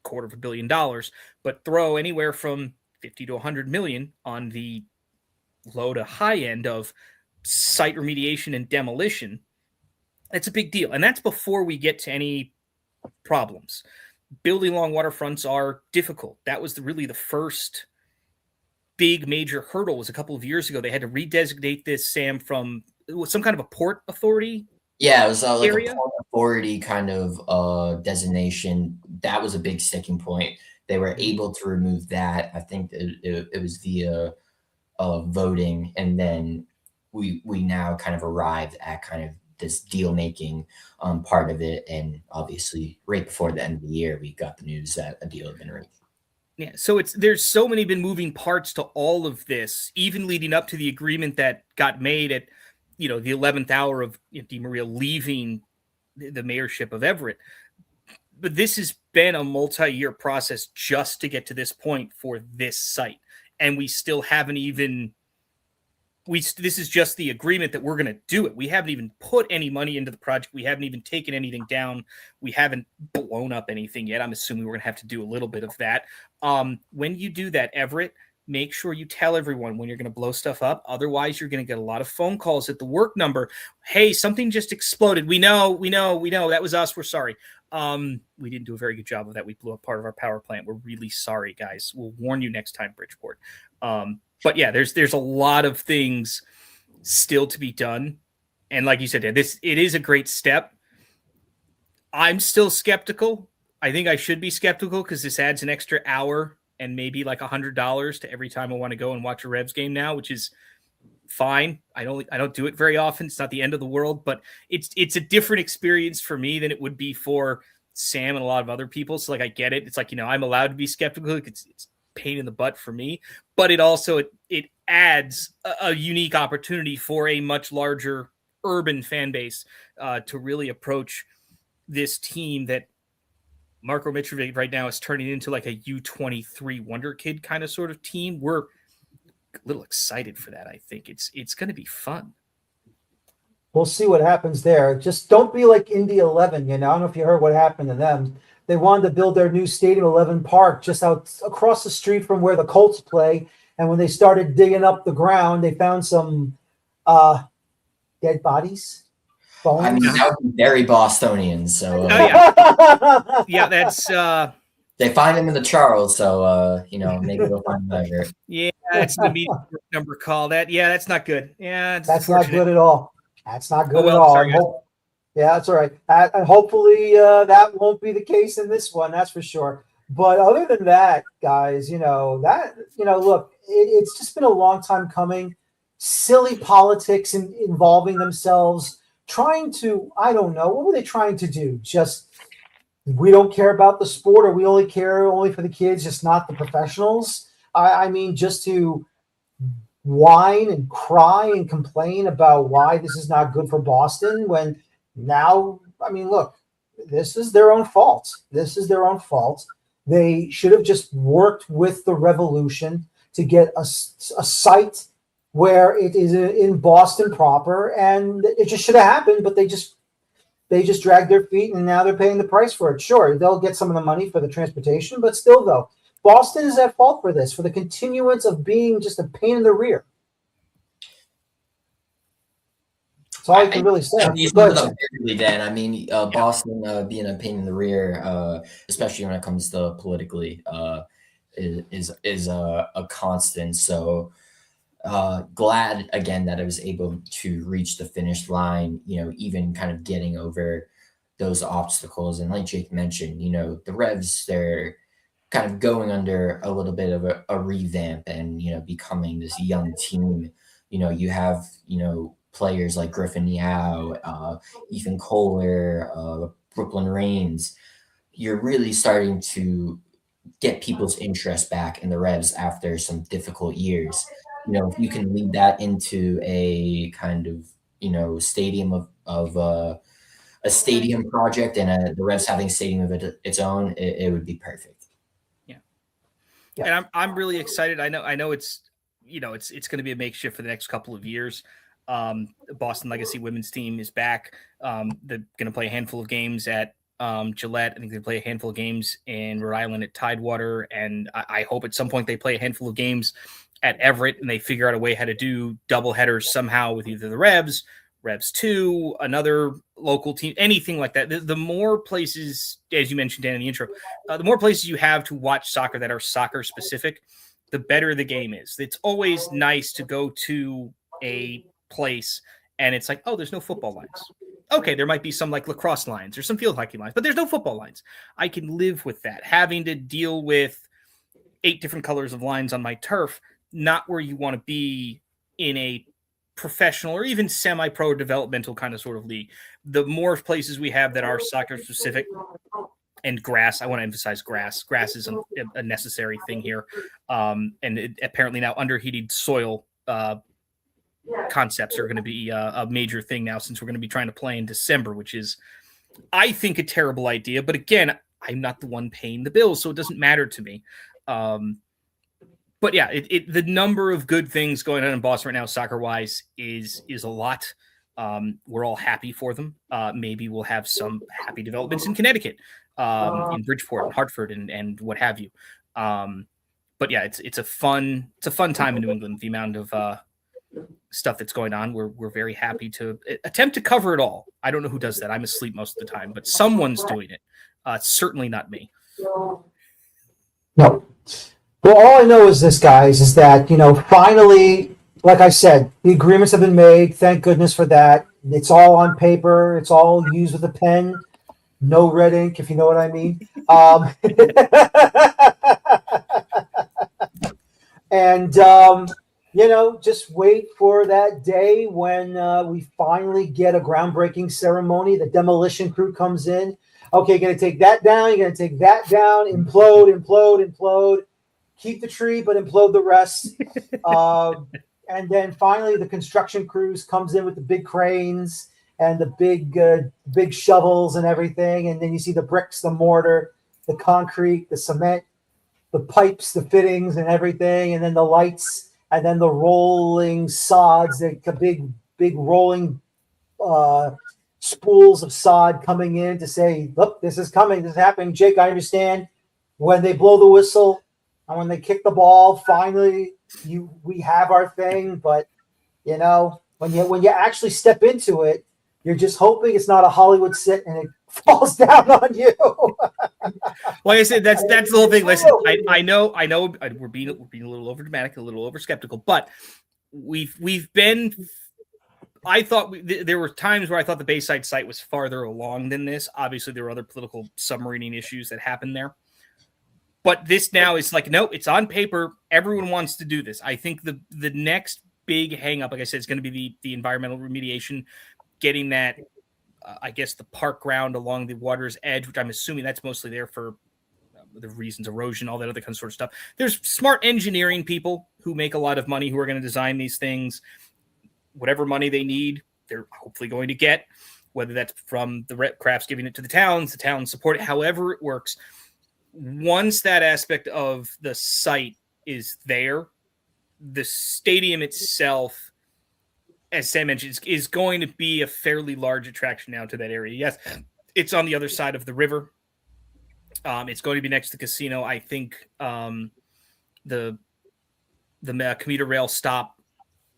$250 million, but throw anywhere from 50 to 100 million on the low to high end of site remediation and demolition, it's a big deal. And that's before we get to any problems. Building along waterfronts are difficult. That was really the first big major hurdle was a couple of years ago. They had to redesignate this, Sam, from some kind of a port authority. Yeah, it was like a port authority kind of designation. That was a big sticking point. They were able to remove that. I think it was via voting, and then we now kind of arrived at kind of this deal making part of it. And obviously, right before the end of the year, we got the news that a deal had been reached. Yeah, so there's so many been moving parts to all of this, even leading up to the agreement that got made at the 11th hour of Di Maria leaving the mayorship of Everett. But this has been a multi-year process just to get to this point for this site. And we still haven't even, this is just the agreement that we're going to do it. We haven't even put any money into the project. We haven't even taken anything down. We haven't blown up anything yet. I'm assuming we're going to have to do a little bit of that. When you do that, Everett, make sure you tell everyone when you're going to blow stuff up. Otherwise, you're going to get a lot of phone calls at the work number. Hey, something just exploded. We know. That was us. We're sorry. We didn't do a very good job of that. We blew up part of our power plant. We're really sorry, guys. We'll warn you next time, Bridgeport. But yeah, there's a lot of things still to be done. And like you said, it is a great step. I'm still skeptical. I think I should be skeptical because this adds an extra hour and maybe like $100 to every time I want to go and watch a Revs game now, which is fine. I don't do it very often. It's not the end of the world, but it's a different experience for me than it would be for Sam and a lot of other people. So like, I get it. It's like, I'm allowed to be skeptical. It's pain in the butt for me, but it also, it adds a unique opportunity for a much larger urban fan base to really approach this team that Marko Mitrovic right now is turning into like a U23 wonder kid kind of sort of team. We're a little excited for that. I think it's going to be fun. We'll see what happens there. Just don't be like Indy 11. I don't know if you heard what happened to them. They wanted to build their new Stadium 11 Park just out across the street from where the Colts play. And when they started digging up the ground, they found some dead bodies. Bones. I mean, that would be very Bostonian. So yeah, that's. They find him in the Charles, so maybe they'll find him there. Yeah, that's the media number call. That's not good. Yeah, that's not good at all. That's not good at well, all. sorry, yeah, that's all right. And hopefully that won't be the case in this one. That's for sure. But other than that, guys, look, it's just been a long time coming. Silly politics involving themselves, trying to, I don't know, what were they trying to do? Just, we don't care about the sport, or we only care for the kids, just not the professionals. I mean, just to whine and cry and complain about why this is not good for Boston, when now, I mean, look, this is their own fault. They should have just worked with the Revolution to get a site where it is in Boston proper, and it just should have happened, but they just dragged their feet, and now they're paying the price for it. Sure, they'll get some of the money for the transportation, but still, though, Boston is at fault for this, for the continuance of being just a pain in the rear. That's all I can really say. Dan. I mean, Boston being a pain in the rear, especially when it comes to politically, is a constant. So glad again that I was able to reach the finish line. Even kind of getting over those obstacles, and like Jake mentioned, the Revs, they're kind of going under a little bit of a revamp, and becoming this young team. You have players like Griffin Yao, Ethan Kohler, Brooklyn Reigns. You're really starting to get people's interest back in the Revs after some difficult years. If you can lead that into a kind of stadium of a stadium project, and the Revs having a stadium of its own, it would be perfect. Yeah. And I'm really excited. I know it's it's going to be a makeshift for the next couple of years. Boston Legacy women's team is back. They're going to play a handful of games at Gillette. I think they play a handful of games in Rhode Island at Tidewater, and I hope at some point they play a handful of games at Everett, and they figure out a way how to do double headers somehow with either the Revs 2, another local team, anything like that. The more places, as you mentioned, Dan, in the intro, the more places you have to watch soccer that are soccer specific, the better the game is. It's always nice to go to a place and it's like, oh, there's no football lines. Okay, there might be some like lacrosse lines or some field hockey lines, but there's no football lines. I can live with that. Having to deal with 8 different colors of lines on my turf, not where you want to be in a professional or even semi-pro developmental kind of sort of league. The more places we have that are soccer specific, and grass, I want to emphasize grass. Grass is a necessary thing here. And apparently now underheated soil concepts are going to be a major thing now, since we're going to be trying to play in December, which is, I think, a terrible idea. But again, I'm not the one paying the bills, so it doesn't matter to me. But yeah, the number of good things going on in Boston right now, soccer-wise, is a lot. We're all happy for them. Maybe we'll have some happy developments in Connecticut, in Bridgeport and Hartford and what have you. But yeah, it's a fun time in New England. The amount of stuff that's going on, we're very happy to attempt to cover it all. I don't know who does that. I'm asleep most of the time, but someone's doing it. It's certainly not me. No. Well, all I know is this, guys, is that, finally, like I said, the agreements have been made. Thank goodness for that. It's all on paper. It's all used with a pen. No red ink, if you know what I mean. And, just wait for that day when we finally get a groundbreaking ceremony. The demolition crew comes in. Okay, you're going to take that down. You're going to take that down. Implode. Keep the tree, but implode the rest. And then finally, the construction crews comes in with the big cranes and the big shovels and everything. And then you see the bricks, the mortar, the concrete, the cement, the pipes, the fittings, and everything. And then the lights, and then the rolling sods, the big rolling spools of sod coming in to say, look, this is coming, this is happening. Jake, I understand. When they blow the whistle, and when they kick the ball, finally, we have our thing. But when you actually step into it, you're just hoping it's not a Hollywood sit and it falls down on you. Like I said, that's the whole thing. Listen, I know we're being a little over dramatic, a little over skeptical, but we've been. I thought there were times where I thought the Bayside site was farther along than this. Obviously, there were other political submarining issues that happened there. But this now is like, nope, it's on paper. Everyone wants to do this. I think the next big hang up, like I said, is going to be the environmental remediation, getting that, I guess, the park ground along the water's edge, which I'm assuming that's mostly there for the reasons, erosion, all that other kind of sort of stuff. There's smart engineering people who make a lot of money who are going to design these things. Whatever money they need, they're hopefully going to get, whether that's from the crafts giving it to the towns support it, however it works. Once that aspect of the site is there, the stadium itself, as Sam mentioned, is going to be a fairly large attraction now to that area. Yes, it's on the other side of the river. It's going to be next to the casino. I think the commuter rail stop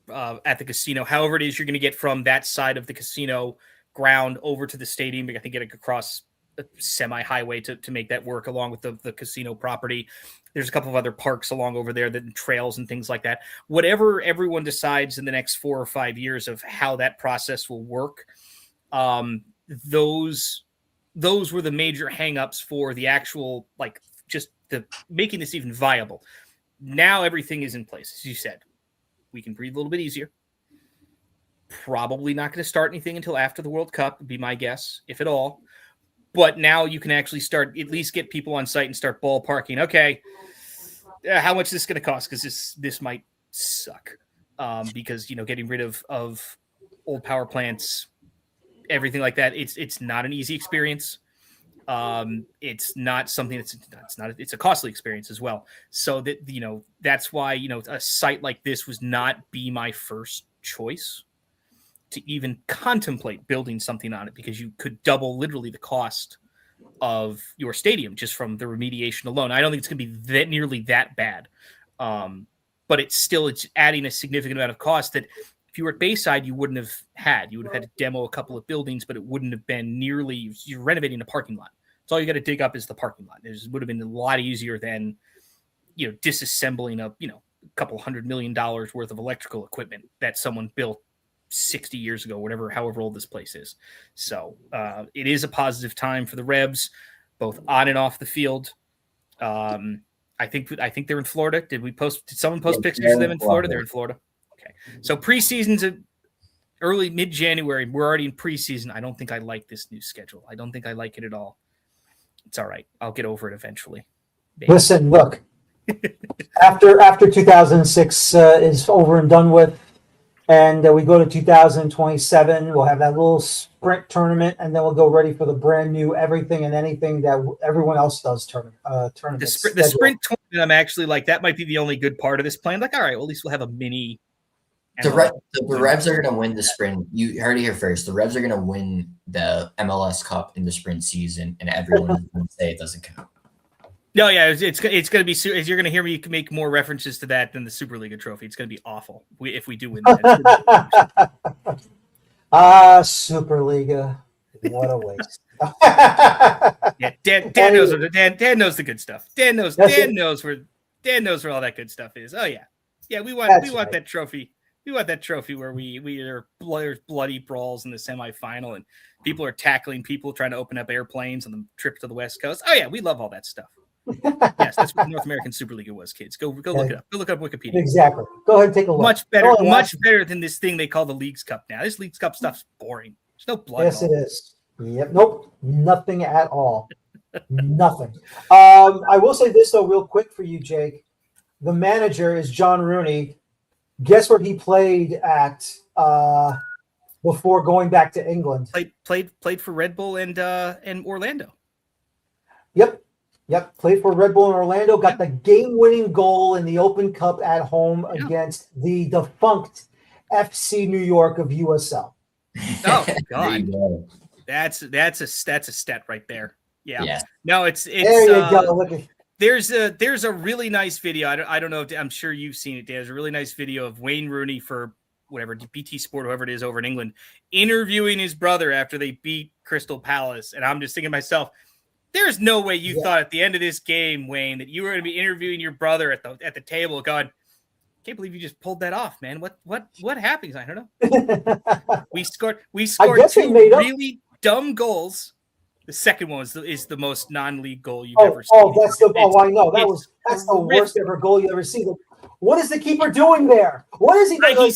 at the casino, however it is you're going to get from that side of the casino ground over to the stadium, I think getting across a semi-highway to make that work along with the casino property. There's a couple of other parks along over there, that trails and things like that. Whatever everyone decides in the next 4 or 5 years of how that process will work, those were the major hangups for the actual, like, just the making this even viable. Now everything is in place, as you said. We can breathe a little bit easier. Probably not going to start anything until after the World Cup, would be my guess, if at all. But now you can actually start, at least get people on site and start ballparking. Okay, how much is this going to cost? Because this might suck. Because, getting rid of old power plants, everything like that, it's not an easy experience. It's not something it's a costly experience as well. So that, that's why, a site like this was not be my first choice to even contemplate building something on it, because you could double literally the cost of your stadium just from the remediation alone. I don't think it's going to be nearly that bad. But it's adding a significant amount of cost that if you were at Bayside, you wouldn't have had. You would have had to demo a couple of buildings, but it wouldn't have been nearly, you're renovating a parking lot. So all you got to dig up is the parking lot. It would have been a lot easier than, disassembling a couple $100 million worth of electrical equipment that someone built 60 years ago, however old this place is. So it is a positive time for the Rebs, both on and off the field. I think they're in Florida. Did someone post pictures of them in Florida? They're in Florida. Okay. So preseason's early mid-January. We're already in preseason. I don't think I like this new schedule. I don't think I like it at all. It's all right. I'll get over it eventually. Maybe. Listen, look, after 2006 is over and done with, and we go to 2027, we'll have that little sprint tournament, and then we'll go ready for the brand new everything and anything that everyone else does tournament. The sprint tournament, I'm actually like, that might be the only good part of this plan. Like, all right, well, at least we'll have a mini. The Revs are going to win the sprint. You heard it here first. The Revs are going to win the MLS Cup in the sprint season, and everyone is going to say it doesn't count. No, yeah, it's going to be. You're going to hear me make more references to that than the Superliga trophy. It's going to be awful if we do win that. Superliga, what a waste. Yeah, Dan knows the good stuff. Dan knows where all that good stuff is. Oh yeah, we want that trophy. We want that trophy where we are bloody brawls in the semifinal and people are tackling people trying to open up airplanes on the trip to the West Coast. Oh yeah, we love all that stuff. Yes, that's what the North American Superliga was, kids. Go look it up. Go look up Wikipedia. Exactly. Go ahead and take a look. Much better than this thing they call the Leagues Cup now. This Leagues Cup stuff's boring. There's no blood. Yes, it is. Yep. Nope. Nothing at all. Nothing. I will say this though, real quick for you, Jake. The manager is John Rooney. Guess where he played at before going back to England? Played for Red Bull and Orlando. Yep. Played for Red Bull in Orlando. Got the game-winning goal in the Open Cup at home against the defunct FC New York of USL. Oh God, that's a stat right there. Yeah. No, it's there you go. Look at. There's a really nice video. I don't know if I'm sure you've seen it. There's a really nice video of Wayne Rooney for whatever BT Sport, whoever it is over in England, interviewing his brother after they beat Crystal Palace. And I'm just thinking to myself, There's no way you thought at the end of this game, Wayne, that you were going to be interviewing your brother at the table going, can't believe you just pulled that off, man. What happened? I don't know. We scored two really dumb goals. The second one is the most non-league goal you've ever seen. I know. That's the worst ever goal you ever see. What is the keeper doing there? What is he doing?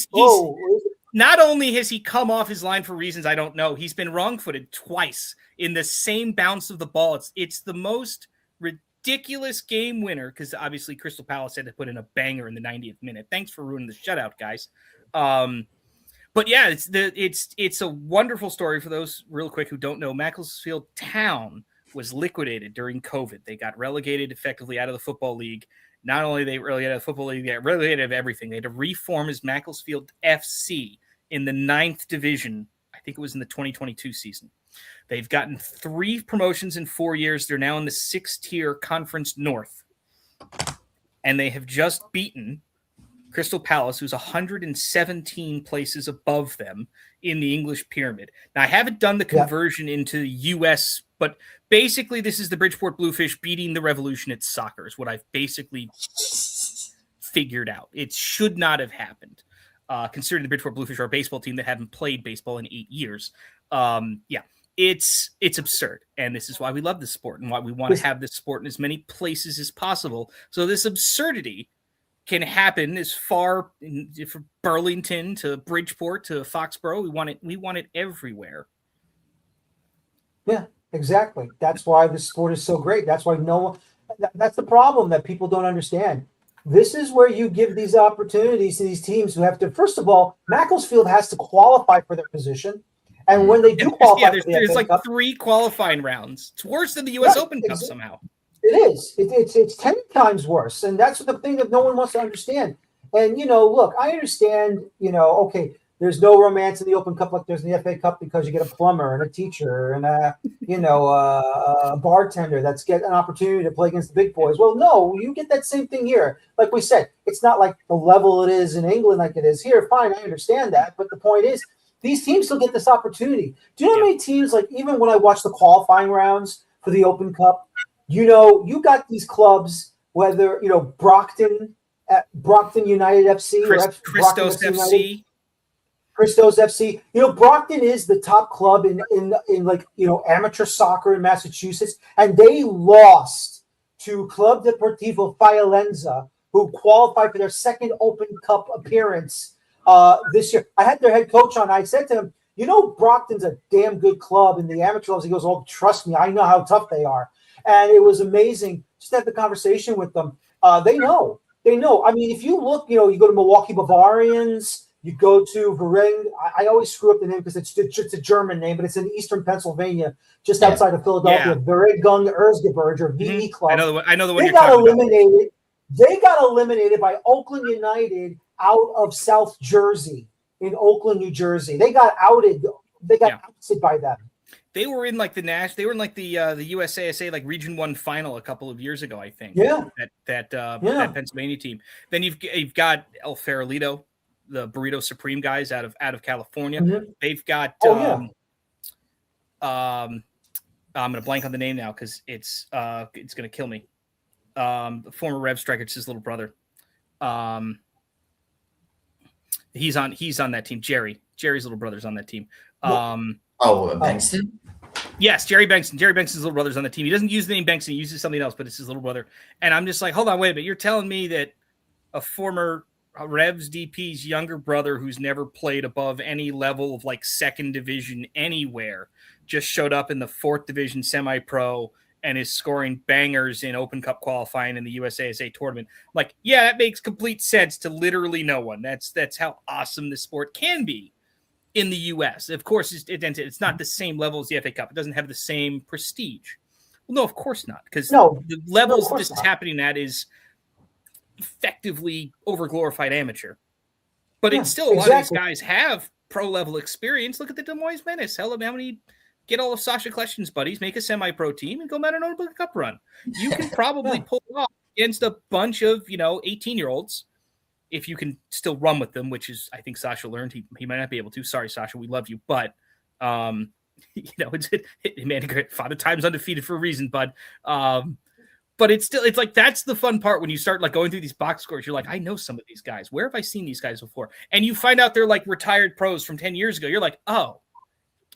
Not only has he come off his line for reasons I don't know, he's been wrong-footed twice in the same bounce of the ball. It's the most ridiculous game winner because obviously Crystal Palace had to put in a banger in the 90th minute. Thanks for ruining the shutout, guys. But yeah, it's a wonderful story for those real quick who don't know. Macclesfield Town was liquidated during COVID. They got relegated effectively out of the Football League. Not only they relegated out of the Football League, they got relegated of everything. They had to reform as Macclesfield FC in the 9th division. I think it was in the 2022 season. They've gotten 3 promotions in 4 years. They're now in the 6th-tier Conference North. And they have just beaten Crystal Palace, who's 117 places above them in the English pyramid. Now, I haven't done the conversion into US, but basically this is the Bridgeport Bluefish beating the Revolution at soccer is what I've basically figured out. It should not have happened, considering the Bridgeport Bluefish are a baseball team that haven't played baseball in 8 years. It's absurd, and this is why we love this sport and why we want to have this sport in as many places as possible. So this absurdity can happen as far from Burlington to Bridgeport to Foxborough. We want it everywhere. Yeah, exactly. That's why the sport is so great. That's why that's the problem that people don't understand. This is where you give these opportunities to these teams who have to, first of all, Macclesfield has to qualify for their position. And when they do qualify, there's like Cup, 3 qualifying rounds. It's worse than the U.S. Open Cup somehow. It is. It's 10 times worse. And that's the thing that no one wants to understand. And, look, I understand, okay, there's no romance in the Open Cup like there's in the FA Cup because you get a plumber and a teacher and a bartender that's get an opportunity to play against the big boys. Well, no, you get that same thing here. Like we said, it's not like the level it is in England like it is here. Fine, I understand that. But the point is, these teams still get this opportunity. Do you know how many teams, like even when I watch the qualifying rounds for the Open Cup, you got these clubs, whether, Brockton United FC, Christos FC. Christos FC. Brockton is the top club in amateur soccer in Massachusetts, and they lost to Club Deportivo Fialenza, who qualified for their second Open Cup appearance this year. I had their head coach on. I said to him, Brockton's a damn good club in the amateur levels. He goes, "Oh, trust me, I know how tough they are." And it was amazing just to have the conversation with them. They know. I mean, if you look, you go to Milwaukee Bavarians, you go to Verein. I always screw up the name because it's a German name, but it's in eastern Pennsylvania, just outside of Philadelphia. Veregung Erzgebirge or VE Club. I know the one you're talking about. They got eliminated by Oakland United out of South Jersey in Oakland, New Jersey. They got outed. They got ousted by them. They were in like the USASA like Region 1 final a couple of years ago, I think. Yeah. That Pennsylvania team. Then you've got El Farolito, the Burrito Supreme guys out of California. Mm-hmm. They've got I'm gonna blank on the name now because it's gonna kill me. Former Rev striker, it's his little brother. He's on that team. Jerry's little brother's on that team. Bankston? Yes, Jerry Bankston. Jerry Bankston's little brother's on the team. He doesn't use the name Bankston. He uses something else, but it's his little brother. And I'm just like, hold on, wait a minute. You're telling me that a former Revs DP's younger brother who's never played above any level of like second division anywhere just showed up in the 4th division semi-pro and is scoring bangers in Open Cup qualifying in the USASA tournament. Like, yeah, that makes complete sense to literally no one. That's how awesome this sport can be in the U.S. Of course, it's not the same level as the FA Cup. It doesn't have the same prestige. Well, no, of course not, because the levels this is happening at is effectively overglorified amateur. But it's still a lot of these guys have pro-level experience. Look at the Des Moines Menace. Hell, how many get all of Sasha Kleshton's buddies, make a semi-pro team, and go on an Open Cup run. You can probably pull it off against a bunch of 18-year-olds. If you can still run with them, which is, I think Sasha learned he might not be able to. Sorry, Sasha, we love you. But, man, Father Time's undefeated for a reason, bud. But it's like that's the fun part when you start like going through these box scores. You're like, I know some of these guys. Where have I seen these guys before? And you find out they're like retired pros from 10 years ago. You're like, oh,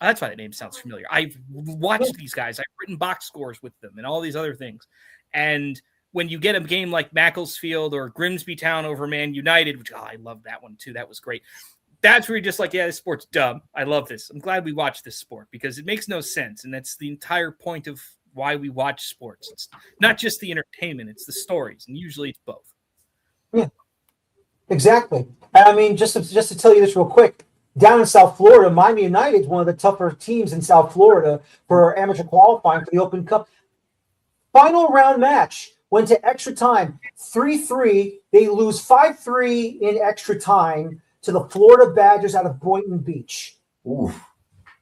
that's why that name sounds familiar. I've watched these guys. I've written box scores with them and all these other things. And when you get a game like Macclesfield or Grimsby Town over Man United, which I love that one too. That was great. That's where you're just like, yeah, this sport's dumb. I love this. I'm glad we watched this sport because it makes no sense. And that's the entire point of why we watch sports. It's not just the entertainment, it's the stories. And usually it's both. Yeah, exactly. I mean, just to tell you this real quick, down in South Florida, Miami United is one of the tougher teams in South Florida for amateur qualifying for the Open Cup. Final round match went to extra time, 3-3. They lose 5-3 in extra time to the Florida Badgers out of Boynton Beach. Ooh.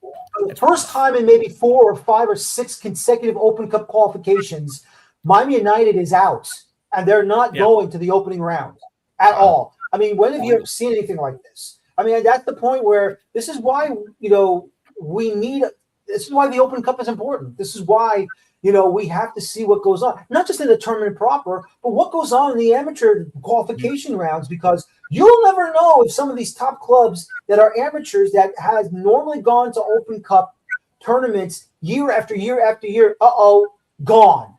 For the first time in maybe 4 or 5 or 6 consecutive Open Cup qualifications, Miami United is out, and they're not going to the opening round at all. I mean, when have you ever seen anything like this? I mean, that's the point where this is why, this is why the Open Cup is important. This is why, we have to see what goes on, not just in the tournament proper, but what goes on in the amateur qualification rounds, because you'll never know if some of these top clubs that are amateurs that has normally gone to Open Cup tournaments year after year after year, gone.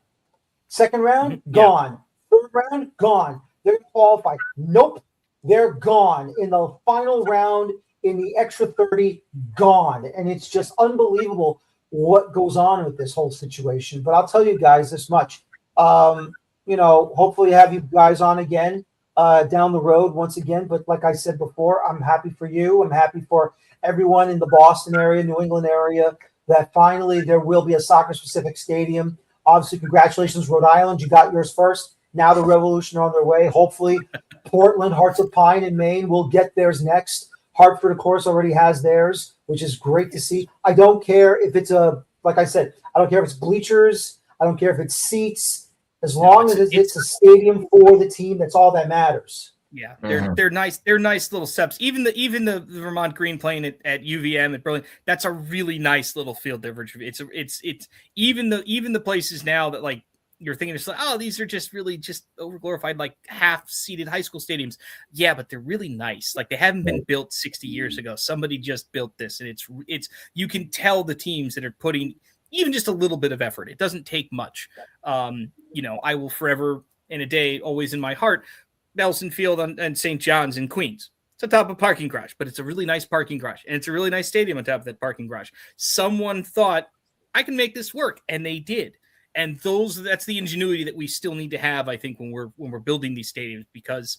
Second round, gone. Third round, gone. They're qualified. Nope. They're gone in the final round in the extra 30, gone. And it's just unbelievable what goes on with this whole situation. But I'll tell you guys this much. Hopefully have you guys on again down the road once again. But like I said before, I'm happy for you. I'm happy for everyone in the Boston area, New England area, that finally there will be a soccer-specific stadium. Obviously, congratulations, Rhode Island. You got yours first. Now the Revolution are on their way. Hopefully, Portland, Hearts of Pine, and Maine will get theirs next. Hartford, of course, already has theirs, which is great to see. I don't care if it's like I said, I don't care if it's bleachers. I don't care if it's seats. As long as it's a stadium for the team, that's all that matters. Yeah, they're nice. They're nice little subs. Even the Vermont Green playing at UVM at Berlin. That's a really nice little field there. It's even the places now that like you're thinking it's like, oh, these are just really just overglorified like half-seated high school stadiums. Yeah, but they're really nice. Like they haven't been built 60 years ago. Somebody just built this, and it's you can tell the teams that are putting even just a little bit of effort. It doesn't take much. I will forever in a day, always in my heart, Nelson Field and St. John's in Queens. It's on top of a parking garage, but it's a really nice parking garage. And it's a really nice stadium on top of that parking garage. Someone thought, I can make this work. And they did. And that's the ingenuity that we still need to have, I think, when we're building these stadiums, because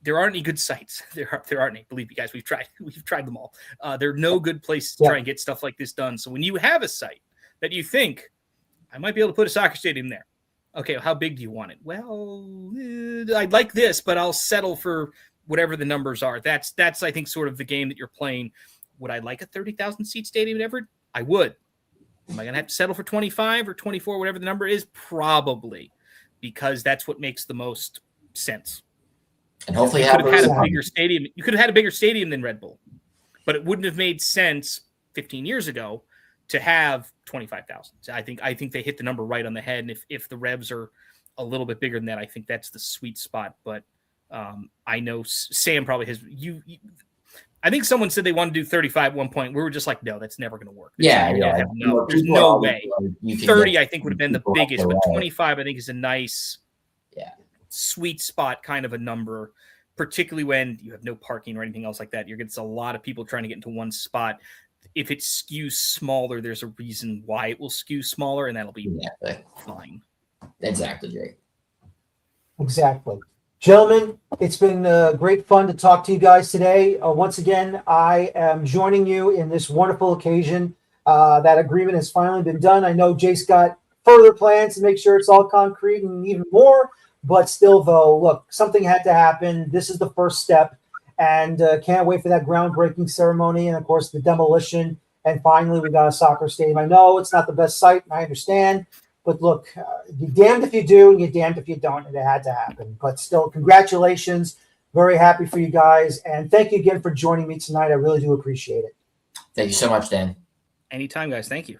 there aren't any good sites. There aren't any. Believe me, guys, we've tried them all. There are no good places to try and get stuff like this done. So when you have a site that you think, I might be able to put a soccer stadium there. Okay, how big do you want it? Well, I'd like this, but I'll settle for whatever the numbers are. That's I think sort of the game that you're playing. Would I like a 30,000 seat stadium in Everett? I would. Am I going to have to settle for 25 or 24, whatever the number is? Probably, because that's what makes the most sense. And hopefully you could have had a bigger stadium. You could have had a bigger stadium than Red Bull, but it wouldn't have made sense 15 years ago to have 25,000. So I think they hit the number right on the head. And if the Revs are a little bit bigger than that, I think that's the sweet spot. But I know Sam probably has I think someone said they wanted to do 35 at one point. We were just like, no, that's never going to work. There's no way. 30, I think, would have been the biggest, but 25, I think, is a nice, sweet spot kind of a number, particularly when you have no parking or anything else like that. You're getting a lot of people trying to get into one spot. If it skews smaller, there's a reason why it will skew smaller, and that'll be fine. Exactly, Jake. Exactly. Gentlemen, it's been great fun to talk to you guys today. Once again, I am joining you in this wonderful occasion. That agreement has finally been done. I know Jake's got further plans to make sure it's all concrete and even more, but still, though, look, something had to happen. This is the first step, and can't wait for that groundbreaking ceremony and, of course, the demolition. And finally, we got a soccer stadium. I know it's not the best site, I understand. But look, you're damned if you do and you're damned if you don't, and it had to happen. But still, congratulations. Very happy for you guys. And thank you again for joining me tonight. I really do appreciate it. Thank you so much, Dan. Anytime, guys. Thank you.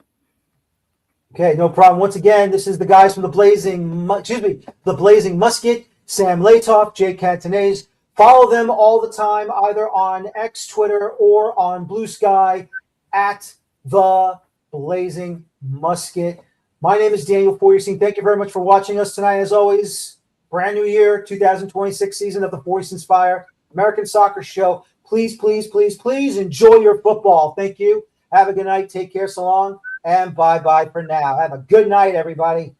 Okay, no problem. Once again, this is the guys from the Blazing Musket, Sam Lattof, Jake Catanese. Follow them all the time, either on X, Twitter, or on Blue Sky at the Blazing Musket. My name is Daniel Feuerstein. Thank you very much for watching us tonight. As always, brand new year, 2026 season of the Feuerstein's Fire American Soccer Show. Please, please, please, please enjoy your football. Thank you. Have a good night. Take care. So long. And bye-bye for now. Have a good night, everybody.